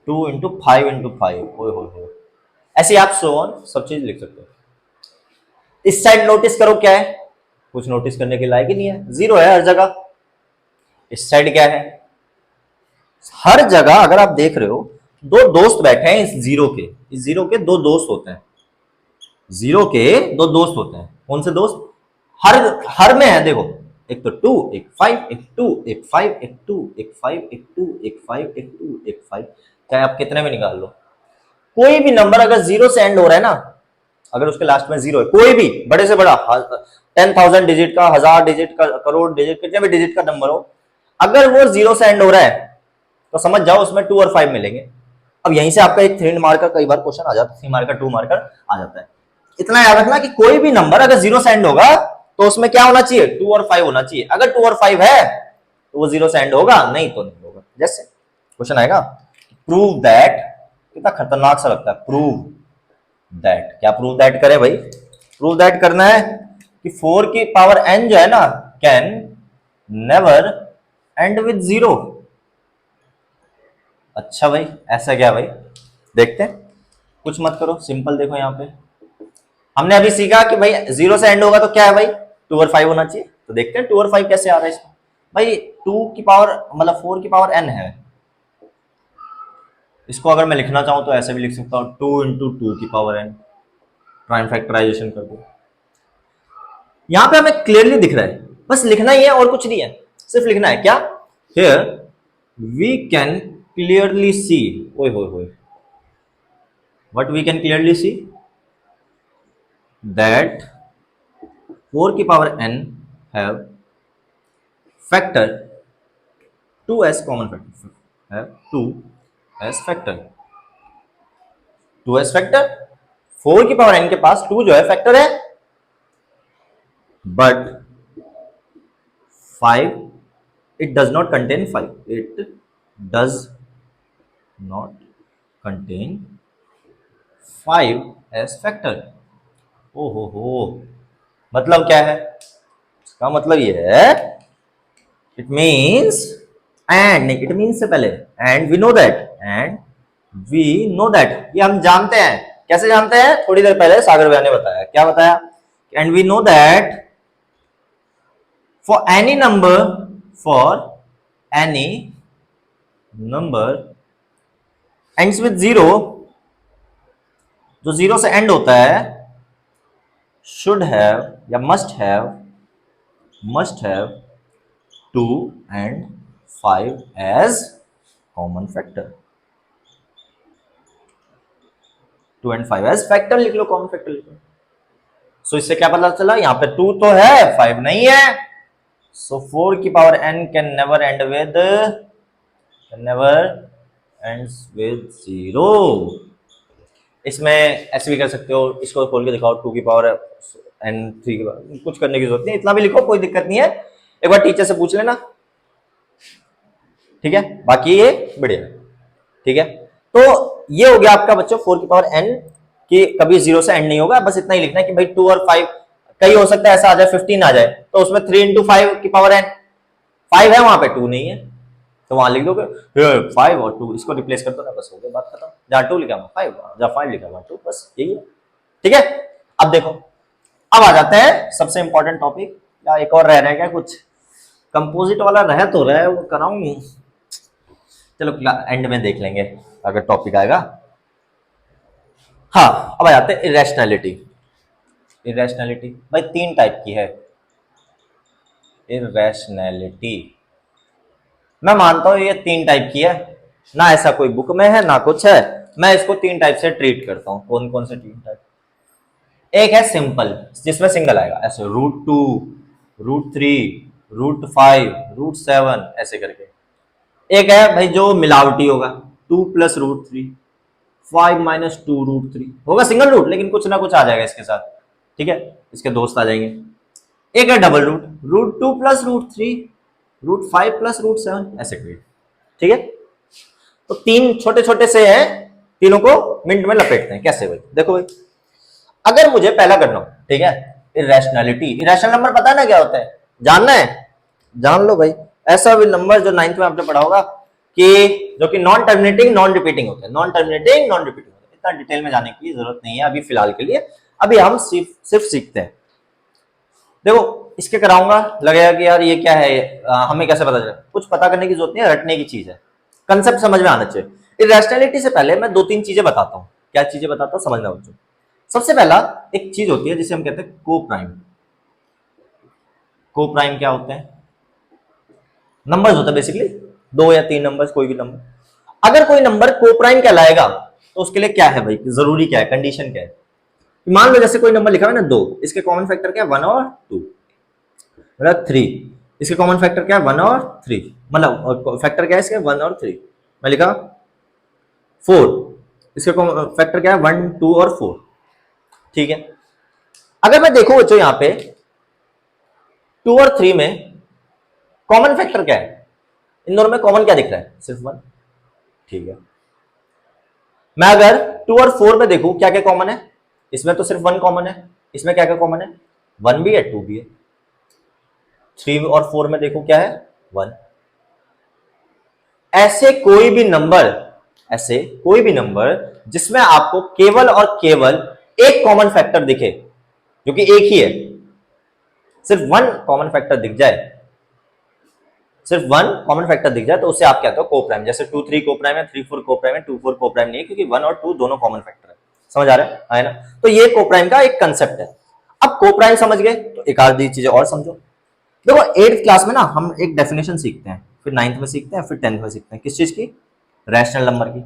2 इंटू 5 इंटू 5, हो ऐसे आप सब चीज लिख सकते हो। इस साइड नोटिस करो क्या है, कुछ नोटिस करने के लायक ही नहीं है, 0 है हर जगह। इस साइड क्या है, हर जगह अगर आप देख रहे हो 2 दोस्त बैठे हैं इस 0 के, इस 0 के 2 दोस्त होते हैं, 0 के 2 दोस्त होते हैं, कौन से दोस्त, हर में है, देखो एक तो 2 एक 5 एक 2 एक 5 एक 2 एक 5 एक 2 एक 5 एक 2 एक 5, चाहे आप कितने में निकाल लो, कोई भी नंबर अगर 0 से एंड हो रहा है ना, अगर उसके लास्ट में 0 है, कोई भी बड़े से बड़ा 10,000 डिजिट का, 1000 डिजिट का, करोड़ डिजिट, कितने भी डिजिट का नंबर हो, अगर वो 0 से एंड हो रहा है तो समझ जाओ उसमें 2 और 5 मिलेंगे। अब यहीं से आपका एक 3 मार्कर कई बार क्वेश्चन आ जाता है, 3 मार्कर 2 मार्कर आ जाता है। इतना याद रखना कि कोई भी नंबर अगर 0 से एंड होगा तो उसमें क्या होना चाहिए, 2 और 5 होना चाहिए। अगर 2 और 5 है तो वो 0 से एंड होगा, नहीं तो नहीं होगा। जैसे क्वेश्चन आएगा, प्रूव दैट, कितना खतरनाक सा लगता है, प्रूव दैट, क्या प्रूव दैट करें भाई, प्रूव दैट करना है कि 4 की पावर n जो है ना, कैन नेवर एंड विद 0। अच्छा भाई ऐसा क्या भाई, देखते हैं, कुछ मत करो, सिंपल देखो यहाँ पे हमने अभी सीखा कि भाई 0 से एंड होगा तो क्या है भाई, 2 और 5 होना चाहिए। तो देखते हैं 2 और 5 कैसे आ रहा है इसमें। भाई 2 की पावर मतलब 4 की पावर n है, इसको अगर मैं लिखना चाहूं तो ऐसे भी लिख सकता हूं 2 इंटू 2 की पावर n, प्राइम फैक्टराइजेशन कर दो। यहां पे हमें क्लियरली दिख रहा है, बस लिखना ही है और कुछ नहीं है, सिर्फ लिखना है क्या, here we can clearly see, ओए होए होए, what we can clearly see, that 4 की power n have factor 2 as common factor, have 2 as factor, 2 as factor, 4 की पावर n के पास 2 जो है फैक्टर है, but 5 it does not contain 5, it does not contain 5 as factor। ओ हो, मतलब क्या है, इसका मतलब ये है, इट मीन्स एंड नहीं, इट मीन्स से पहले and, we know that and we know that, ये हम जानते हैं। कैसे जानते हैं? थोड़ी देर पहले सागर भैया ने बताया। क्या बताया? And we know that for any number ends with zero, जो जीरो से एंड होता है, शुड हैव या must have 2 and 5 as common factor. 2 and 5 as factor लिख लो, कॉमन फैक्टर लिख लो। सो इससे क्या पता चला? यहां पे 2 तो है, 5 नहीं है। सो 4 की power n can never ends with zero. इसमें ऐसे भी कर सकते हो, इसको खोल के दिखाओ, 2 की पावर n 3 की पावर, कुछ करने की जरूरत नहीं, इतना भी लिखो, कोई दिक्कत नहीं है। एक बार टीचर से पूछ लेना, ठीक है? बाकी ये बढ़िया, ठीक है? तो ये हो गया आपका बच्चों 4 की पावर n कि कभी जीरो से एंड नहीं होगा। बस इतना ही लिखना है कि भाई 2 और 5, कई हो सकता है ऐसा आ जाए 15 आ जाए, तो उसमें 3 इंटू 5 की पावर n, 5 है वहां पे, 2 नहीं है, तो वहां लिख दोगे 5 और 2, इसको रिप्लेस कर दो ना, बस हो गया, बात खत्म। जहां 2 लिखा वहां 5, जहां 5 लिखा वहां 2, बस यही है, ठीक है? अब देखो, अब आ जाते हैं सबसे इंपॉर्टेंट टॉपिक। या एक और रह रहा है क्या? कुछ कंपोजिट वाला रह तो रहा है, वो कराऊं, चलो एंड में देख लेंगे अगर टॉपिक आएगा। हाँ, अब आ जाते हैं इरेशनैलिटी। इरेशनैलिटी भाई 3 टाइप की है। इरेशनैलिटी मैं मानता हूं ये 3 टाइप की है, ना ऐसा कोई बुक में है ना कुछ है, मैं इसको 3 टाइप से ट्रीट करता हूं। कौन कौन से 3 टाइप? एक है सिंपल, जिसमें सिंगल आएगा, ऐसे √2, √3, √5, √7 ऐसे करके। एक है भाई जो मिलावटी होगा, 2 प्लस √3, 5 माइनस 2 √3 होगा सिंगल रूट, लेकिन कुछ ना कुछ आ जाएगा इसके साथ, ठीक है? इसके दोस्त आ जाएंगे। एक है डबल रूट, √2 प्लस √3, √5 प्लस √7 ऐसे करिए, ठीक है? तो 3 छोटे छोटे से हैं, तीनों को मिनट में लपेटते हैं। कैसे भाई? देखो भाई, अगर मुझे पहला करना हो, ठीक है, इरेशनैलिटी, इरेशनल नंबर पता है ना क्या होता है? जानना है? जान लो भाई। ऐसा भी नंबर जो 9th में आपने पढ़ा होगा कि जो कि नॉन टर्मिनेटिंग नॉन रिपीटिंग होते हैं, नॉन टर्मिनेटिंग नॉन रिपीटिंग होते हैं। इतना डिटेल में जाने की जरूरत नहीं है अभी फिलहाल के लिए, अभी हम सिर्फ सीखते हैं। देखो, इसके कराऊंगा, लगेगा कि यार ये क्या है, हमें कैसे पता चला? कुछ पता करने की जरूरत नहीं है, रटने की चीज है, कंसेप्ट समझ में आना चाहिए। इरेशनैलिटी से पहले मैं 2-3 चीजें बताता हूँ। क्या चीजें बताता हूँ, समझना बच्चों। सबसे पहला एक चीज होती है जिसे हम कहते हैं को प्राइम। को प्राइम क्या होते हैं? नंबर्स होता है बेसिकली, 2 या 3 नंबर्स, कोई भी नंबर। अगर कोई नंबर को प्राइम कहलाएगा तो उसके लिए क्या है भाई, जरूरी क्या है, कंडीशन क्या है? मान लो जैसे कोई नंबर लिखा है ना 2, इसके कॉमन फैक्टर क्या है? 1 और 2, मतलब 3। इसके कॉमन फैक्टर क्या है? 1 और 3, मतलब फैक्टर क्या है इसके? 1 और 3। मैं लिखा 4, इसके फैक्टर क्या है? 1, 2 और 4, ठीक है? अगर मैं देखूं बच्चों यहाँ पे 2 और 3 में कॉमन फैक्टर क्या है? इन दोनों में कॉमन क्या दिख रहा है? सिर्फ 1, ठीक है? मैं अगर 2 और 4 में देखूं क्या क्या कॉमन है, इसमें तो सिर्फ 1 कॉमन है, इसमें क्या क्या कॉमन है? 1 भी है, 2 भी है। 3 और 4 में देखो क्या है? 1। ऐसे कोई भी नंबर जिसमें आपको केवल और केवल एक कॉमन फैक्टर दिखे, जो कि एक ही है, सिर्फ 1 कॉमन फैक्टर दिख जाए, सिर्फ 1 कॉमन फैक्टर दिख जाए, तो उसे आप कहते हो को प्राइम। जैसे 2, 3 को प्राइम है, 3, 4 को प्राइम है, 2, 4 को प्राइम नहीं है, क्योंकि 1 और 2 दोनों कॉमन फैक्टर है। समझ आ रहा है ना? तो ये को प्राइम का एक कंसेप्ट है। अब को प्राइम समझ गए तो एक आधी चीजें और समझो। देखो 8th क्लास में ना हम एक डेफिनेशन सीखते हैं, फिर 9th में सीखते हैं, फिर 10th में सीखते हैं। किस चीज की? रैशनल नंबर की।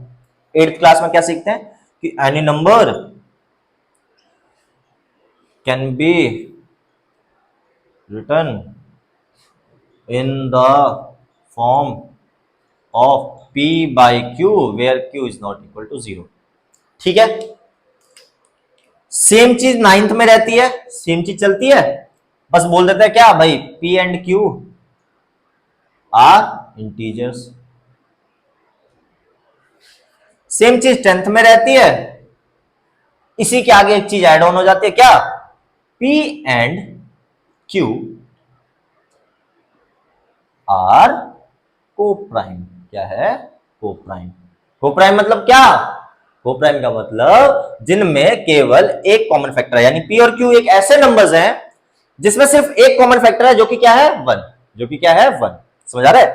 8th क्लास में क्या सीखते हैं कि any number can be written in the form of p by q where q is not equal to 0, ठीक है? सेम चीज 9th में रहती है, सेम चीज चलती है, बस बोल देते हैं क्या भाई, p and q are integers. Same चीज 10th में रहती है, इसी के आगे एक चीज ऐड ऑन हो जाती है, क्या? p एंड q आर को प्राइम। क्या है? को प्राइम। को प्राइम मतलब क्या? को प्राइम का मतलब जिनमें केवल एक कॉमन फैक्टर है, यानी पी और क्यू एक ऐसे नंबर्स हैं जिसमें सिर्फ एक कॉमन फैक्टर है जो कि क्या है? 1। जो कि क्या है? 1। समझ आ रहा है?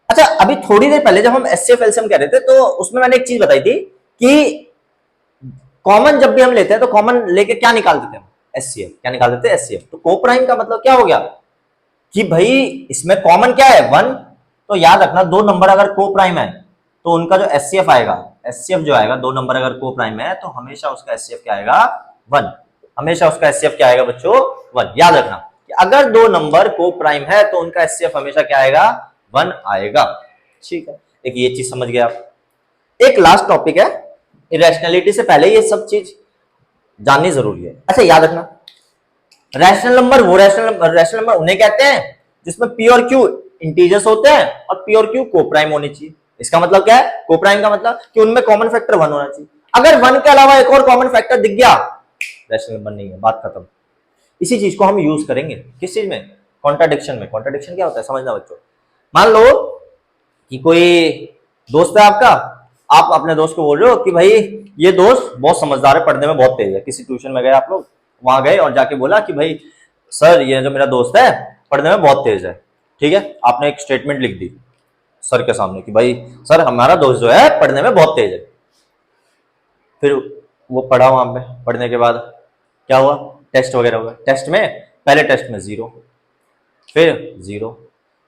अच्छा, अभी थोड़ी देर पहले जब हम एचसीएफ एलसीएम कह रहे थे तो उसमें मैंने एक चीज बताई थी कि कॉमन जब भी हम लेते हैं तो कॉमन लेके क्या निकाल देते हैं? एचसीएफ। क्या निकाल देते हैं? एचसीएफ। तो को प्राइम का मतलब क्या हो गया कि भाई इसमें कॉमन क्या है? 1। तो याद रखना, दो नंबर अगर को प्राइम है तो उनका जो एचसीएफ आएगा, एचसीएफ जो आएगा, दो नंबर अगर को प्राइम है तो हमेशा उसका एचसीएफ क्या आएगा? 1। हमेशा उसका एचसीएफ क्या आएगा बच्चों? 1। याद रखना कि अगर दो नंबर को प्राइम है तो उनका एचसीएफ हमेशा क्या आएगा? 1 आएगा। ठीक है, एक ये चीज समझ गया आप। एक लास्ट टॉपिक है, इरेशनलिटी से पहले ये सब चीज जाननी जरूरी है। अच्छा, याद रखना, रैशनल नंबर वो रैशनल नंबर उन्हें कहते हैं जिसमें पी और क्यू इंटीजर्स होते हैं और पी और क्यू को प्राइम होनी चाहिए। इसका मतलब क्या है? को प्राइम का मतलब कि उनमें कॉमन फैक्टर 1 होना चाहिए। अगर 1 के अलावा एक और कॉमन फैक्टर दिख गया, रैशनल नंबर नहीं है, बात खत्म। इसी चीज को हम यूज करेंगे किस चीज में? कॉन्ट्राडिक्शन में। कॉन्ट्राडिक्शन क्या होता है समझना बच्चों। मान लो कि कोई दोस्त है आपका, आप अपने दोस्त को बोल रहे हो कि भाई ये दोस्त बहुत समझदार है, पढ़ने में बहुत तेज है। किसी ट्यूशन में गए आप लोग, वहां गए और जाके बोला कि भाई सर ये जो मेरा दोस्त है पढ़ने में बहुत तेज है। ठीक है, आपने एक स्टेटमेंट लिख दी सर के सामने कि भाई सर हमारा दोस्त जो है पढ़ने में बहुत तेज है। फिर वो पढ़ा वहां पे, पढ़ने के बाद क्या हुआ? टेस्ट वगैरह हुआ। टेस्ट में पहले टेस्ट में 0, फिर 0,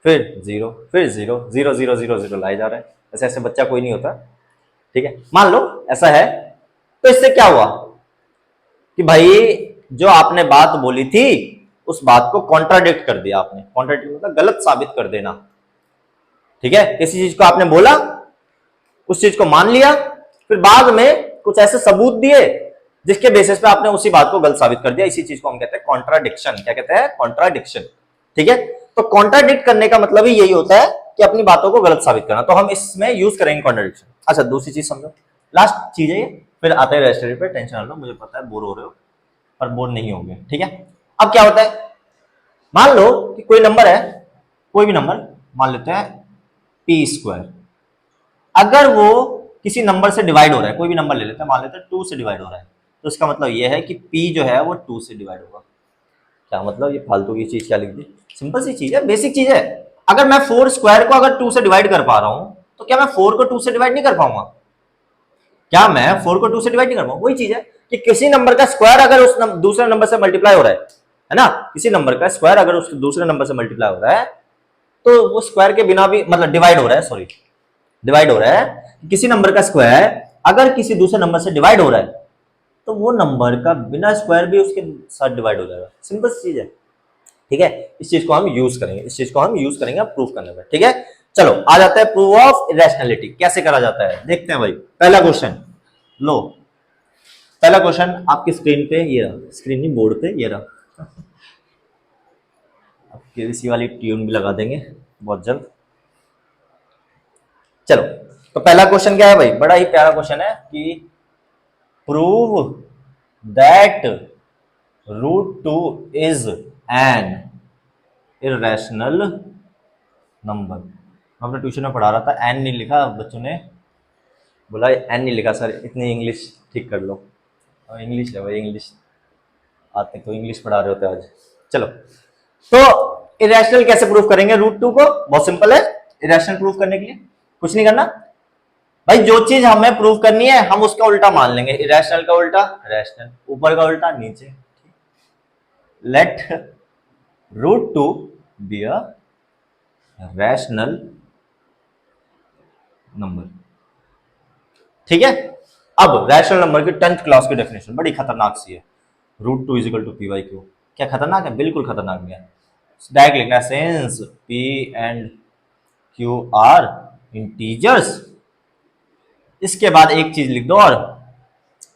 फिर 0, फिर 0, 0 0 0 0 लाए जा रहा है। ऐसे ऐसे बच्चा कोई नहीं होता। ठीक है, मान लो ऐसा है, तो इससे क्या हुआ कि भाई जो आपने बात बोली थी उस बात को कॉन्ट्राडिक्ट कर दिया आपने। कॉन्ट्राडिक्ट मतलब गलत साबित कर देना। ठीक है, किसी चीज को आपने बोला, उस चीज को मान लिया, फिर बाद में कुछ ऐसे सबूत दिए जिसके बेसिस पे आपने उसी बात को गलत साबित कर दिया। इसी चीज को हम कहते हैं कॉन्ट्राडिक्शन। क्या कहते हैं? कॉन्ट्राडिक्शन। ठीक है, तो कॉन्ट्राडिक्ट करने का मतलब ही यही होता है कि अपनी बातों को गलत साबित करना। तो हम इसमें यूज करेंगे कॉन्ट्राडिक्शन। अच्छा, दूसरी चीज समझो, लास्ट चीज है ये, फिर आते हैं रेस्टोरेंट पे। टेंशन ना लो, मुझे पता है बोर हो रहे हो, पर बोर नहीं होंगे। ठीक है, अब क्या होता है, मान लो कि कोई नंबर है, कोई भी नंबर मान लेते हैं p²। अगर वो किसी नंबर से डिवाइड हो रहा है, कोई भी नंबर ले लेते हैं, मान लेते हैं 2 से डिवाइड हो रहा है, तो इसका मतलब ये है कि p जो है वो 2 से डिवाइड होगा। क्या मतलब? ये फालतू की चीज क्या लिख दी? सिंपल सी चीज है, बेसिक चीज है। अगर मैं 4² को अगर 2 से डिवाइड कर पा रहा हूं तो क्या मैं 4 को 2 से डिवाइड नहीं कर पाऊंगा? क्या मैं 4 को 2 से डिवाइड नहीं कर पाऊंगा? वही चीज है कि किसी नंबर का स्क्वायर अगर उस दूसरे नंबर से मल्टीप्लाई हो रहा है ना, किसी नंबर का स्क्वायर अगर उस दूसरे नंबर से मल्टीप्लाई हो रहा है तो वो स्क्वायर के बिना भी, मतलब डिवाइड हो रहा है, सॉरी डिवाइड हो रहा है, किसी नंबर का स्क्वायर अगर किसी दूसरे नंबर से डिवाइड हो रहा है तो वो नंबर का बिना स्क्वायर भी उसके साथ डिवाइड हो जाएगा। सिंपल चीज है। ठीक है, इस चीज को हम यूज करेंगे, इस चीज को हम यूज करेंगे प्रूफ करने में। ठीक है, चलो आ जाता है प्रूफ ऑफ इरेशनैलिटी। कैसे करा जाता है देखते हैं भाई। पहला क्वेश्चन लो, पहला क्वेश्चन आपकी स्क्रीन पे, ये रहा, स्क्रीन नहीं बोर्ड पे, ये रहा। अब केबीसी वाली ट्यून भी लगा देंगे बहुत जल्द। चलो, तो पहला क्वेश्चन क्या है भाई? बड़ा ही प्यारा क्वेश्चन है कि prove that √2 is an irrational number. हमने ट्यूशन में पढ़ा रहा था, एन नहीं लिखा, बच्चों ने बोला एन नहीं लिखा सर, इतनी इंग्लिश ठीक कर लो। इंग्लिश है भाई, इंग्लिश आते तो इंग्लिश पढ़ा रहे होते आज। चलो, तो इरेशनल कैसे प्रूफ करेंगे √2 को? बहुत सिंपल है, इरेशनल प्रूफ करने के लिए कुछ नहीं करना भाई, जो चीज हमें प्रूव करनी है हम उसका उल्टा मान लेंगे। इरेशनल का उल्टा रैशनल, ऊपर का उल्टा नीचे। Let √2 be a rational number. ठीक है, अब रैशनल नंबर की 10th क्लास की डेफिनेशन बड़ी खतरनाक सी है। √2 = p/q। क्या खतरनाक है? बिल्कुल खतरनाक नहीं है। डायरेक्ट लिखना है, since p and q are integers, इसके बाद एक चीज लिख दो, और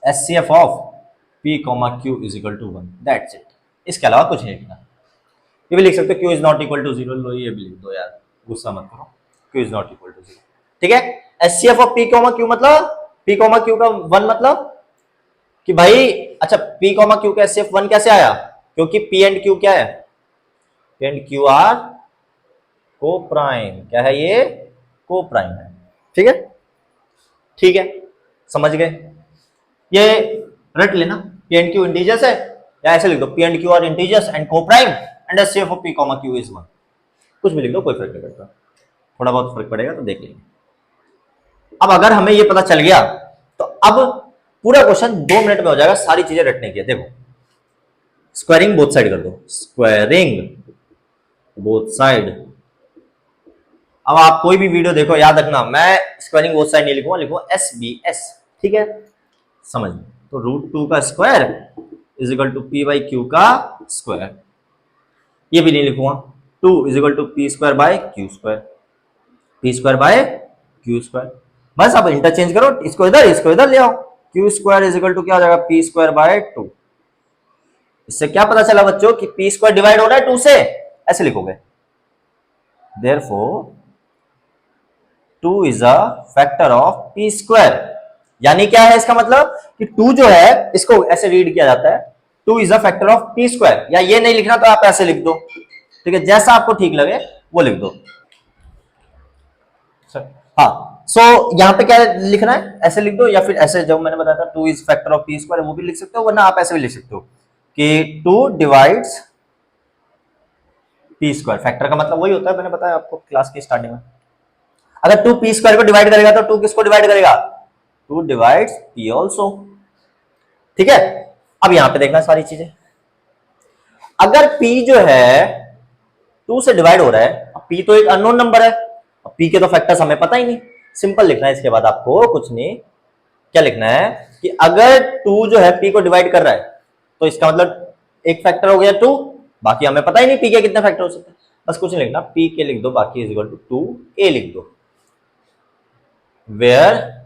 HCF of p, q = 1। That's it, इसके अलावा कुछ नहीं लिखना। ये भी लिख सकते हो q is not equal to 0, लो ये भी लिख दो यार, गुस्सा मत करो, q is not equal to 0। ठीक है, एचसीएफ ऑफ p, q मतलब p, q का 1 मतलब कि भाई, अच्छा p, q का एचसीएफ 1 कैसे आया? क्योंकि p एंड q क्या है? p एंड q आर को प्राइम। क्या है ये? को प्राइम है। ठीक है, ठीक है, समझ गए? ये रट लेना, पी एंड क्यू इंटीजर्स है, या ऐसे लिख दो P and Q are integers and coprime and HCF of P comma Q is 1, कुछ भी लिख दो, कोई फर्क नहीं पड़ता, थोड़ा बहुत फर्क पड़ेगा तो देख लेंगे। अब अगर हमें ये पता चल गया तो अब पूरा क्वेश्चन 2 मिनट में हो जाएगा, सारी चीजें रटने की है। देखो, स्क्वायरिंग बोथ साइड कर दो, स्क्वायरिंग बोथ साइड। अब आप कोई भी वीडियो देखो, याद रखना मैं स्क्वायरिंग बोथ साइड नहीं लिखूंगा, लिखूंगा SBS, ठीक है, समझ में। तो √2 का square is equal to P by Q का स्क्वायर, ये भी नहीं लिखूंगा, 2 is equal to P square by Q square, P square by Q square. बस अब इंटरचेंज करो, इसको इधर ले आओ, Q square is equal to क्या हो जाएगा, पी स्क्वायर बाय 2। इससे क्या पता चला बच्चों कि पी स्क्वायर डिवाइड हो रहा है 2 से, ऐसे लिखोगे, therefore 2 is a factor of P square. यानी क्या है इसका मतलब कि 2 जो है इसको ऐसे रीड किया जाता है, 2 is a factor of P square, या ये नहीं लिखना तो आप ऐसे लिख दो, ठीक है, जैसा आपको ठीक लगे वो लिख दो। हाँ, सो यहां पे क्या लिखना है, ऐसे लिख दो, या फिर ऐसे जो मैंने बताया था 2 is factor of P square वो भी लिख सकते हो, वरना आप ऐसे भी लिख सकते हो कि 2 डिवाइड्स पी स्क्वायर। फैक्टर का मतलब वही होता है, मैंने बताया आपको क्लास की स्टार्टिंग में। अगर 2 पी स्क्वायर को डिवाइड करेगा तो 2 किसको डिवाइड करेगा, 2 डिवाइड्स पी ऑल्सो, ठीक है। अब यहां पे देखना सारी चीजें, अगर p जो है 2 से डिवाइड हो रहा है, अब p तो एक अननोन नंबर है, अब p के तो फैक्टर्स हमें पता ही नहीं, सिंपल लिखना है इसके बाद आपको कुछ नहीं, क्या लिखना है कि अगर 2 जो है p को डिवाइड कर रहा है तो इसका मतलब एक फैक्टर हो गया 2, बाकी हमें पता ही नहीं p के कितने फैक्टर हो सकते हैं, बस कुछ नहीं लिखना, p के लिख दो, बाकी इज इक्वल टू 2a लिख दो, where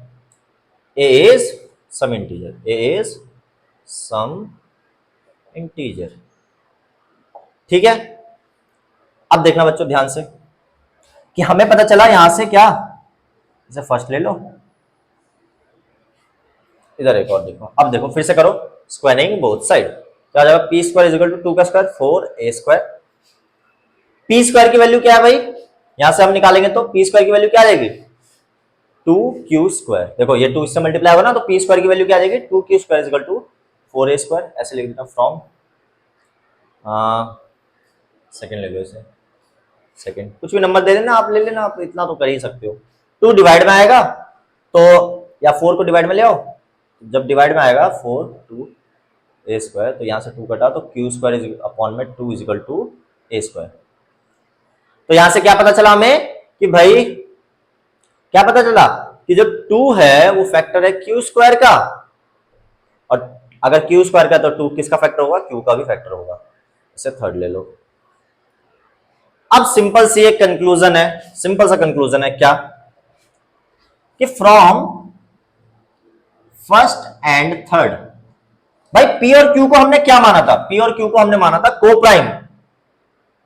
a is some integer, a is some integer, ठीक है। अब देखना बच्चों ध्यान से कि हमें पता चला यहां से क्या, इसे फर्स्ट ले लो, इधर एक और देखो, अब देखो फिर से करो स्क्वायरिंग बोथ साइड, क्या आ जाएगा, P square is equal to 2 का square 4a square. P square की वैल्यू क्या है भाई, यहां से हम निकालेंगे तो पी स्क्वायर की वैल्यू क्या आ जाएगी, 2q स्क्वायर। देखो ये 2 इससे मल्टीप्लाई होगा ना, तो पी स्क्वायर की वैल्यू क्या आ जाएगी, 2q square is equal to 4a square, ऐसे लिख देता फ्रॉम, सेकंड ले लो इसे, सेकंड कुछ भी नंबर दे देना, आप ले लेना, आप इतना तो कर ही सकते हो। 2 डिवाइड में आएगा तो, या 4 को डिवाइड में ले आओ, जब डिवाइड में आएगा 4 2a स्क्वायर, तो यहां से 2 कटा तो q स्क्वायर इज अपॉन में 2 is equal to a square. तो यहां से क्या पता चला हमें कि भाई, क्या पता चला कि जो 2 है वो फैक्टर है q स्क्वायर का, और अगर q स्क्वायर का तो 2 किसका फैक्टर होगा, q का भी फैक्टर होगा, इसे थर्ड ले लो। अब सिंपल सी एक कंक्लूजन है, सिंपल सा कंक्लूजन है क्या, कि फ्रॉम फर्स्ट एंड थर्ड, भाई p और q को हमने क्या माना था, p और q को हमने माना था कोप्राइम,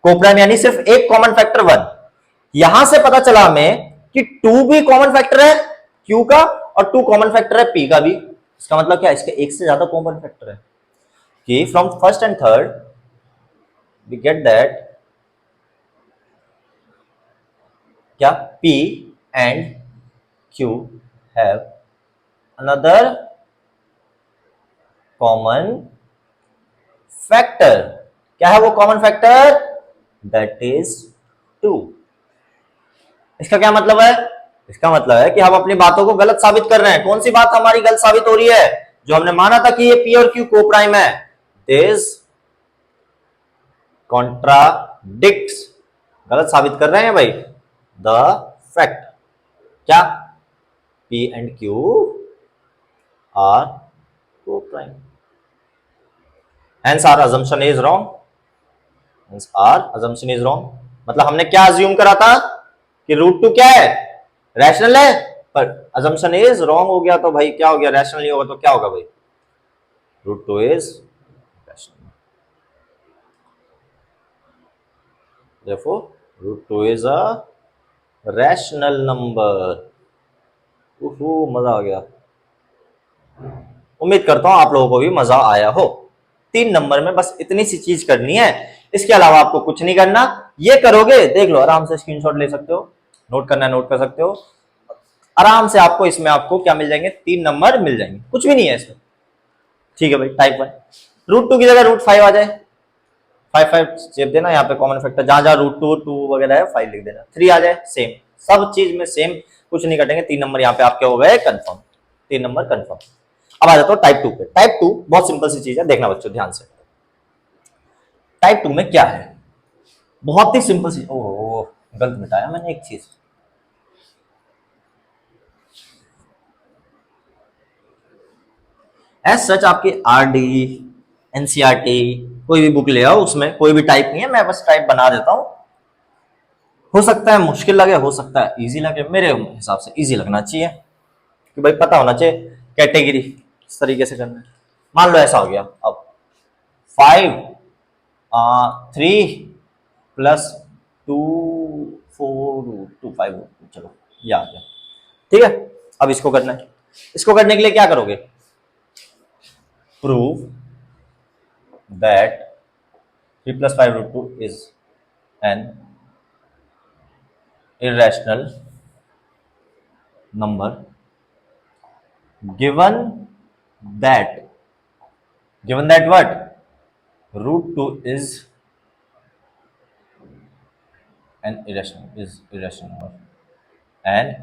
कोप्राइम यानी सिर्फ एक कॉमन फैक्टर 1। यहां से पता चला हमें कि 2 भी कॉमन फैक्टर है q का और 2 कॉमन फैक्टर है p का भी, इसका मतलब क्या, इसके एक से ज्यादा कॉमन फैक्टर है, कि from first and third we get that क्या p and q have another common factor. क्या है वो कॉमन फैक्टर, दैट इज 2। इसका क्या मतलब है, इसका मतलब है कि हम अपनी बातों को गलत साबित कर रहे हैं। कौन सी बात हमारी गलत साबित हो रही है, जो हमने माना था कि ये p और q कोप्राइम है, दिस कॉन्ट्राडिक्ट्स, गलत साबित कर रहे हैं भाई द फैक्ट, क्या p and q are coprime, hence our assumption is wrong, hence our assumption is wrong। मतलब हमने क्या अज्यूम करा था कि √2 क्या है, रैशनल है, पर assumption is wrong हो गया, तो भाई क्या हो गया, रैशनल नहीं होगा तो क्या होगा भाई, √2 is rational, therefore √2 is a rational number। मजा आ गया, उम्मीद करता हूं आप लोगों को भी मजा आया हो। 3 नंबर में बस इतनी सी चीज करनी है, इसके अलावा आपको कुछ नहीं करना। ये करोगे, देख लो आराम से स्क्रीनशॉट ले सकते हो, नोट करना है नोट कर सकते हो। आराम से आपको इसमें आपको क्या मिल जाएंगे, 3 नंबर मिल जाएंगे, कुछ भी नहीं है इसमें। ठीक है भाई, टाइप 1 √2 की जगह √5 आ जाए, 5 चेप देना यहाँ पे कॉमन फैक्टर, जहां जहां √2 2 वगैरह है 5 लिख देना, 3 आ जाए सेम, सब चीज में सेम, कुछ नहीं कटेंगे, 3 नंबर यहाँ पे आपके हो गए कंफर्म, 3 नंबर कंफर्म। अब आ जाता हूँ टाइप 2 पे। टाइप 2 बहुत सिंपल सी चीज है, देखना बच्चों ध्यान से। टाइप 2 में क्या है, बहुत ही सिंपल सी, ओह गलत मिटाया मैंने एक चीज, एज सच आपकी आरडी एनसीईआरटी कोई भी बुक ले आओ, उसमें कोई भी टाइप नहीं है, मैं बस टाइप बना देता हूं। हो सकता है मुश्किल लगे, हो सकता है इजी लगे, मेरे हिसाब से इजी लगना चाहिए कि भाई पता होना चाहिए कैटेगरी किस तरीके से करना है। मान लो ऐसा हो गया, अब 5 3 प्लस 2 4 5 चलो ये आ गया। ठीक है, अब इसको करना है, इसको करने के लिए क्या करोगे, prove that 3 plus 5 √2 is an irrational number given that what, √2 is an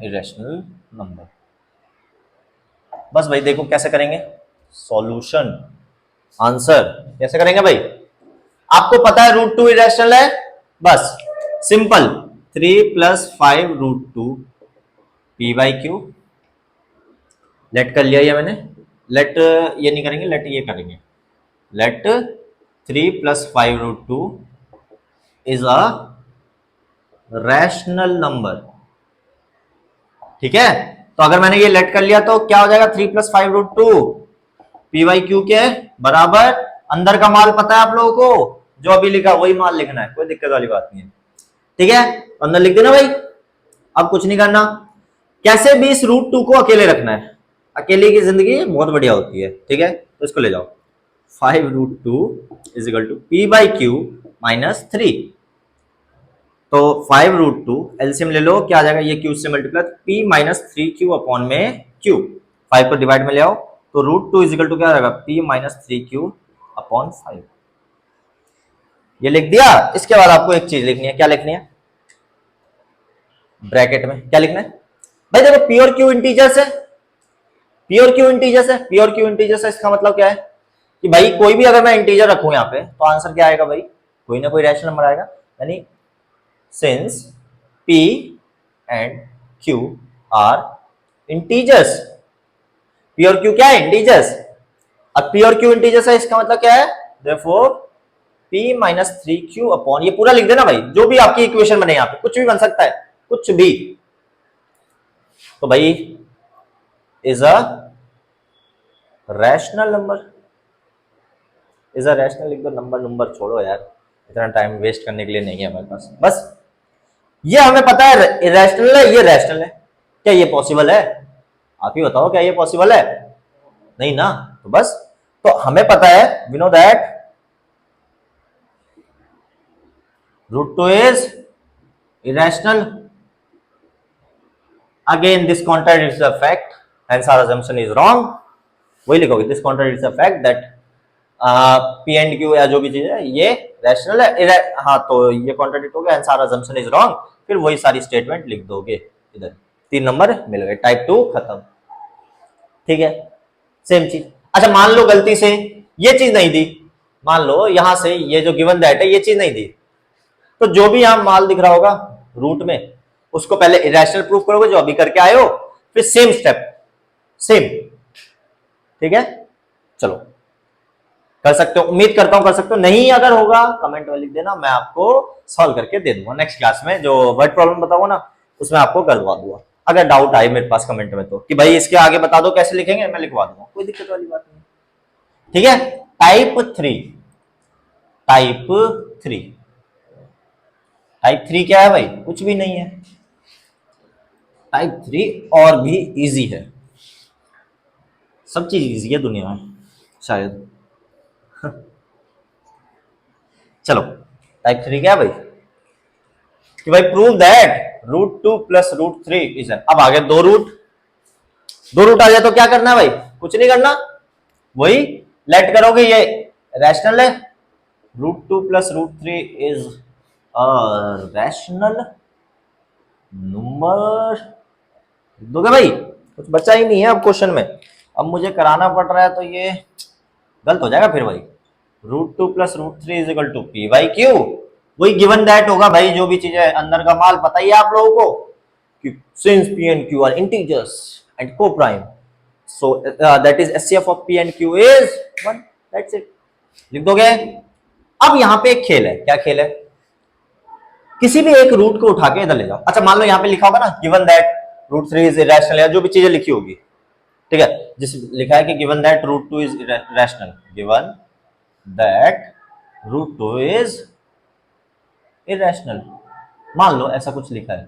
irrational number। बस भाई देखो कैसे करेंगे, सॉल्यूशन आंसर कैसे करेंगे भाई, आपको पता है √2 इरेशनल है, बस सिंपल 3 plus 5 √2 p/q, लेट कर लिया ये मैंने, लेट ये नहीं करेंगे, लेट ये करेंगे, let 3 plus 5 √2 is a rational number. ठीक है, तो अगर मैंने ये लेट कर लिया तो क्या हो जाएगा, 3 plus 5 √2 p/q के बराबर, अंदर का माल पता है आप लोगों को, जो अभी लिखा वही माल लिखना है, कोई दिक्कत वाली बात नहीं है। ठीक है, अंदर लिख देना भाई, अब कुछ नहीं करना। कैसे भी इस √2 को अकेले रखना है, अकेले की जिंदगी बहुत बढ़िया होती है। ठीक है, तो इसको ले जाओ, 5 √2 is equal to p/q minus 3, तो 5 √2 एलसीएम ले लो, क्या आ जाएगा, ये q से multiply, p minus 3q upon में q, 5 को डिवाइड में ले आओ, तो √2 इज इक्वल टू क्या आ जाएगा, p माइनस 3q अपॉन 5। ये लिख दिया। इसके बाद आपको एक चीज लिखनी है, क्या लिखनी है, ब्रैकेट में क्या लिखना है भाई, देखो प्योर क्यू इंटीजर्स है, प्योर क्यू इंटीजर्स है, प्योर क्यू इंटीजर्स है, इसका मतलब क्या है कि भाई कोई भी अगर मैं इंटीजर रखूं यहाँ पे तो आंसर क्या आएगा भाई, कोई ना कोई रैशनल नंबर आएगा, यानी since p and q are integers, pure Q क्या है, इंटीजर्स, अब प्योर क्यू इंटीजर्स है, इसका मतलब क्या है, therefore p minus 3q upon, ये पूरा लिख देना भाई, जो भी आपकी इक्वेशन बने, यहाँ पे कुछ भी बन सकता है, कुछ भी, तो भाई is a rational number, is a rational लिख दो, नंबर छोड़ो यार, इतना टाइम वेस्ट करने के लिए नहीं है हमारे पास। बस ये हमें पता है इरेशनल है, ये रैशनल है, क्या ये पॉसिबल है, आप ही बताओ क्या ये पॉसिबल है, नहीं ना, तो बस, तो हमें पता है, we know that √2 is irrational, again this contradicts the fact, hence our assumption is wrong, वही लिखोगे, this contradicts the fact that p and q या जो भी चीज है ये रैशनल है, हाँ तो ये कॉन्ट्राडिक्ट हो गया, hence our assumption is wrong, फिर वही सारी स्टेटमेंट लिख दोगे इधर, 3 नंबर मिल गए, टाइप 2 खत्म। ठीक है, सेम चीज। अच्छा मान लो गलती से ये चीज नहीं दी, मान लो यहां से ये जो गिवन दैट है ये चीज नहीं दी, तो जो भी यहां माल दिख रहा होगा रूट में, उसको पहले इरेशनल प्रूफ करोगे जो अभी करके आए हो, फिर सेम स्टेप, सेम। ठीक है, चलो कर सकते हो, उम्मीद करता हूं कर सकते हो, नहीं अगर होगा कमेंट में लिख देना, मैं आपको सॉल्व करके दे दूंगा नेक्स्ट क्लास में, जो वर्ड प्रॉब्लम बताऊंगा ना उसमें आपको करवा दूंगा। अगर डाउट आए मेरे पास कमेंट में तो कि भाई इसके आगे बता दो कैसे लिखेंगे, मैं लिखवा दूंगा, कोई दिक्कत वाली बात नहीं। ठीक है, टाइप 3, टाइप 3, टाइप 3 क्या है भाई, कुछ भी नहीं है, टाइप 3 और भी इजी है, सब चीज इजी है दुनिया में शायद। चलो टाइप 3 क्या है भाई, कि भाई prove that √2 plus √3 is an, अब आ गए 2 रूट, दो रूट आ जाए तो क्या करना है भाई, कुछ नहीं करना, वही लेट करोगे, ये रैशनल है, √2 प्लस √3 इज रैशनल नंबर, दोगे भाई, कुछ बचा ही नहीं है अब क्वेश्चन में, अब मुझे कराना पड़ रहा है तो ये गलत हो जाएगा फिर भाई। √2 plus √3 is equal to P by Q, वही गिवन दैट होगा भाई, जो भी चीज है अंदर का माल पता ही है आप लोगों को कि since P and Q are integers and coprime, so that is HCF of P and Q is 1, that's it, लिख दोगे। अब यहाँ पे एक खेल है, क्या खेल है, किसी भी एक रूट को उठा के इधर ले जाओ। अच्छा मान लो यहाँ पे लिखा होगा ना गिवन दैट √3 इज इरेशनल, या जो भी चीजें लिखी होगी, ठीक है, जिस लिखा है कि given that √2 is rational, given that √2 is irrational, मान लो ऐसा कुछ लिखा है,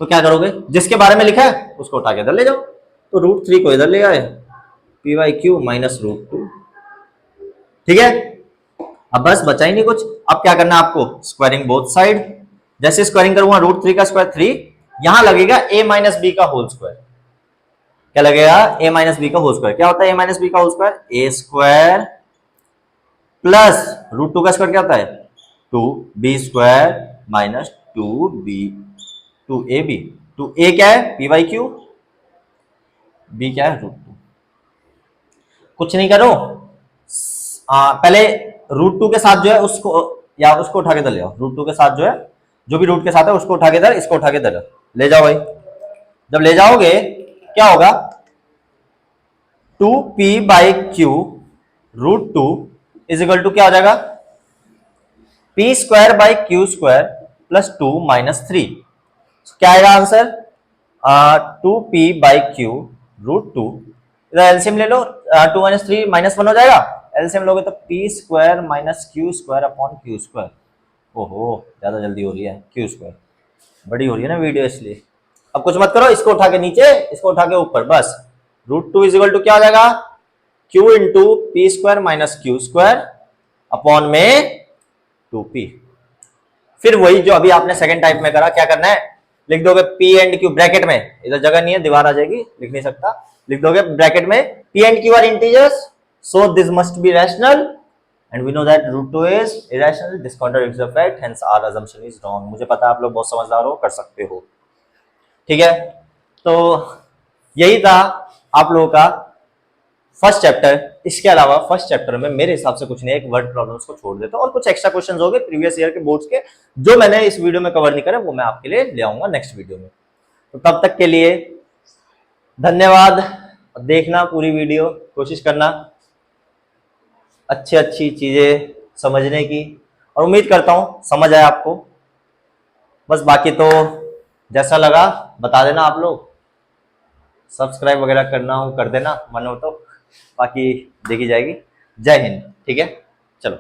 तो क्या करोगे, जिसके बारे में लिखा है उसको उठा के इधर ले जाओ, तो √3 को इधर ले आए, पी बाई क्यू माइनस √2, ठीक है। अब बस बचा ही नहीं कुछ, अब क्या करना है आपको, स्क्वायरिंग बोथ साइड, जैसे स्क्वायरिंग करूंगा √3 का स्क्वायर 3, यहां लगेगा a माइनस बी का होल स्क्वायर, क्या लगेगा, a माइनस बी का होल स्क्वायर, क्या होता है a माइनस बी का whole square, a square plus √2 का स्क्वायर क्या होता है 2b square minus 2ab, 2a क्या है p बाई क्यू, b क्या है √2, कुछ नहीं करो, पहले √2 के साथ जो है उसको, या उसको उठा के इधर ले आओ, √2 के साथ जो है, जो भी रूट के साथ है उसको उठा के इधर, इसको उठा के इधर ले जाओ भाई, जब ले जाओगे क्या होगा, 2p by Q √2 is equal to क्या हो जाएगा, p square by Q square plus 2 minus 3, क्या आएगा आंसर, 2p बाई क्यू √2, इधर एलसीएम ले लो, 2 माइनस 3 माइनस 1 हो जाएगा, एलसीएम लोगे तो p square minus Q square upon Q square, ओहो ज्यादा जल्दी हो रही है, क्यू स्क्वायर बड़ी हो रही है ना वीडियो इसलिए, अब कुछ मत करो, इसको उठा के नीचे, इसको उठा के ऊपर, बस √2 इज इक्वल टू क्या हो जाएगा, q into P square minus Q square upon में 2p, फिर वही जो अभी आपने सेकंड टाइप में करा, क्या करना है, लिख दोगे p एंड q ब्रैकेट में, इधर जगह नहीं है दीवार आ जाएगी, लिख नहीं सकता, लिख दोगे ब्रैकेट में p and q are integers, so this must be rational and we know that √2 is irrational, this contradicts the fact, hence our assumption is wrong। मुझे पता है आप लोग बहुत समझदार हो, कर सकते हो, ठीक है। तो यही था आप लोगों का फर्स्ट चैप्टर, इसके अलावा फर्स्ट चैप्टर में मेरे हिसाब से कुछ नहीं, एक वर्ड प्रॉब्लम्स को छोड़ देता हूं, और कुछ एक्स्ट्रा क्वेश्चंस हो गए प्रीवियस ईयर के बोर्ड्स के, जो मैंने इस वीडियो में कवर नहीं करे वो मैं आपके लिए ले आऊंगा नेक्स्ट वीडियो में। तो तब तक के लिए धन्यवाद, देखना पूरी वीडियो, कोशिश करना अच्छी अच्छी चीजें समझने की, और उम्मीद करता हूं समझ आया आपको, बस बाकी तो जैसा लगा बता देना, आप लोग सब्सक्राइब वगैरह करना हो कर देना, मन हो तो, बाकी देखी जाएगी। जय हिंद, ठीक है, चलो।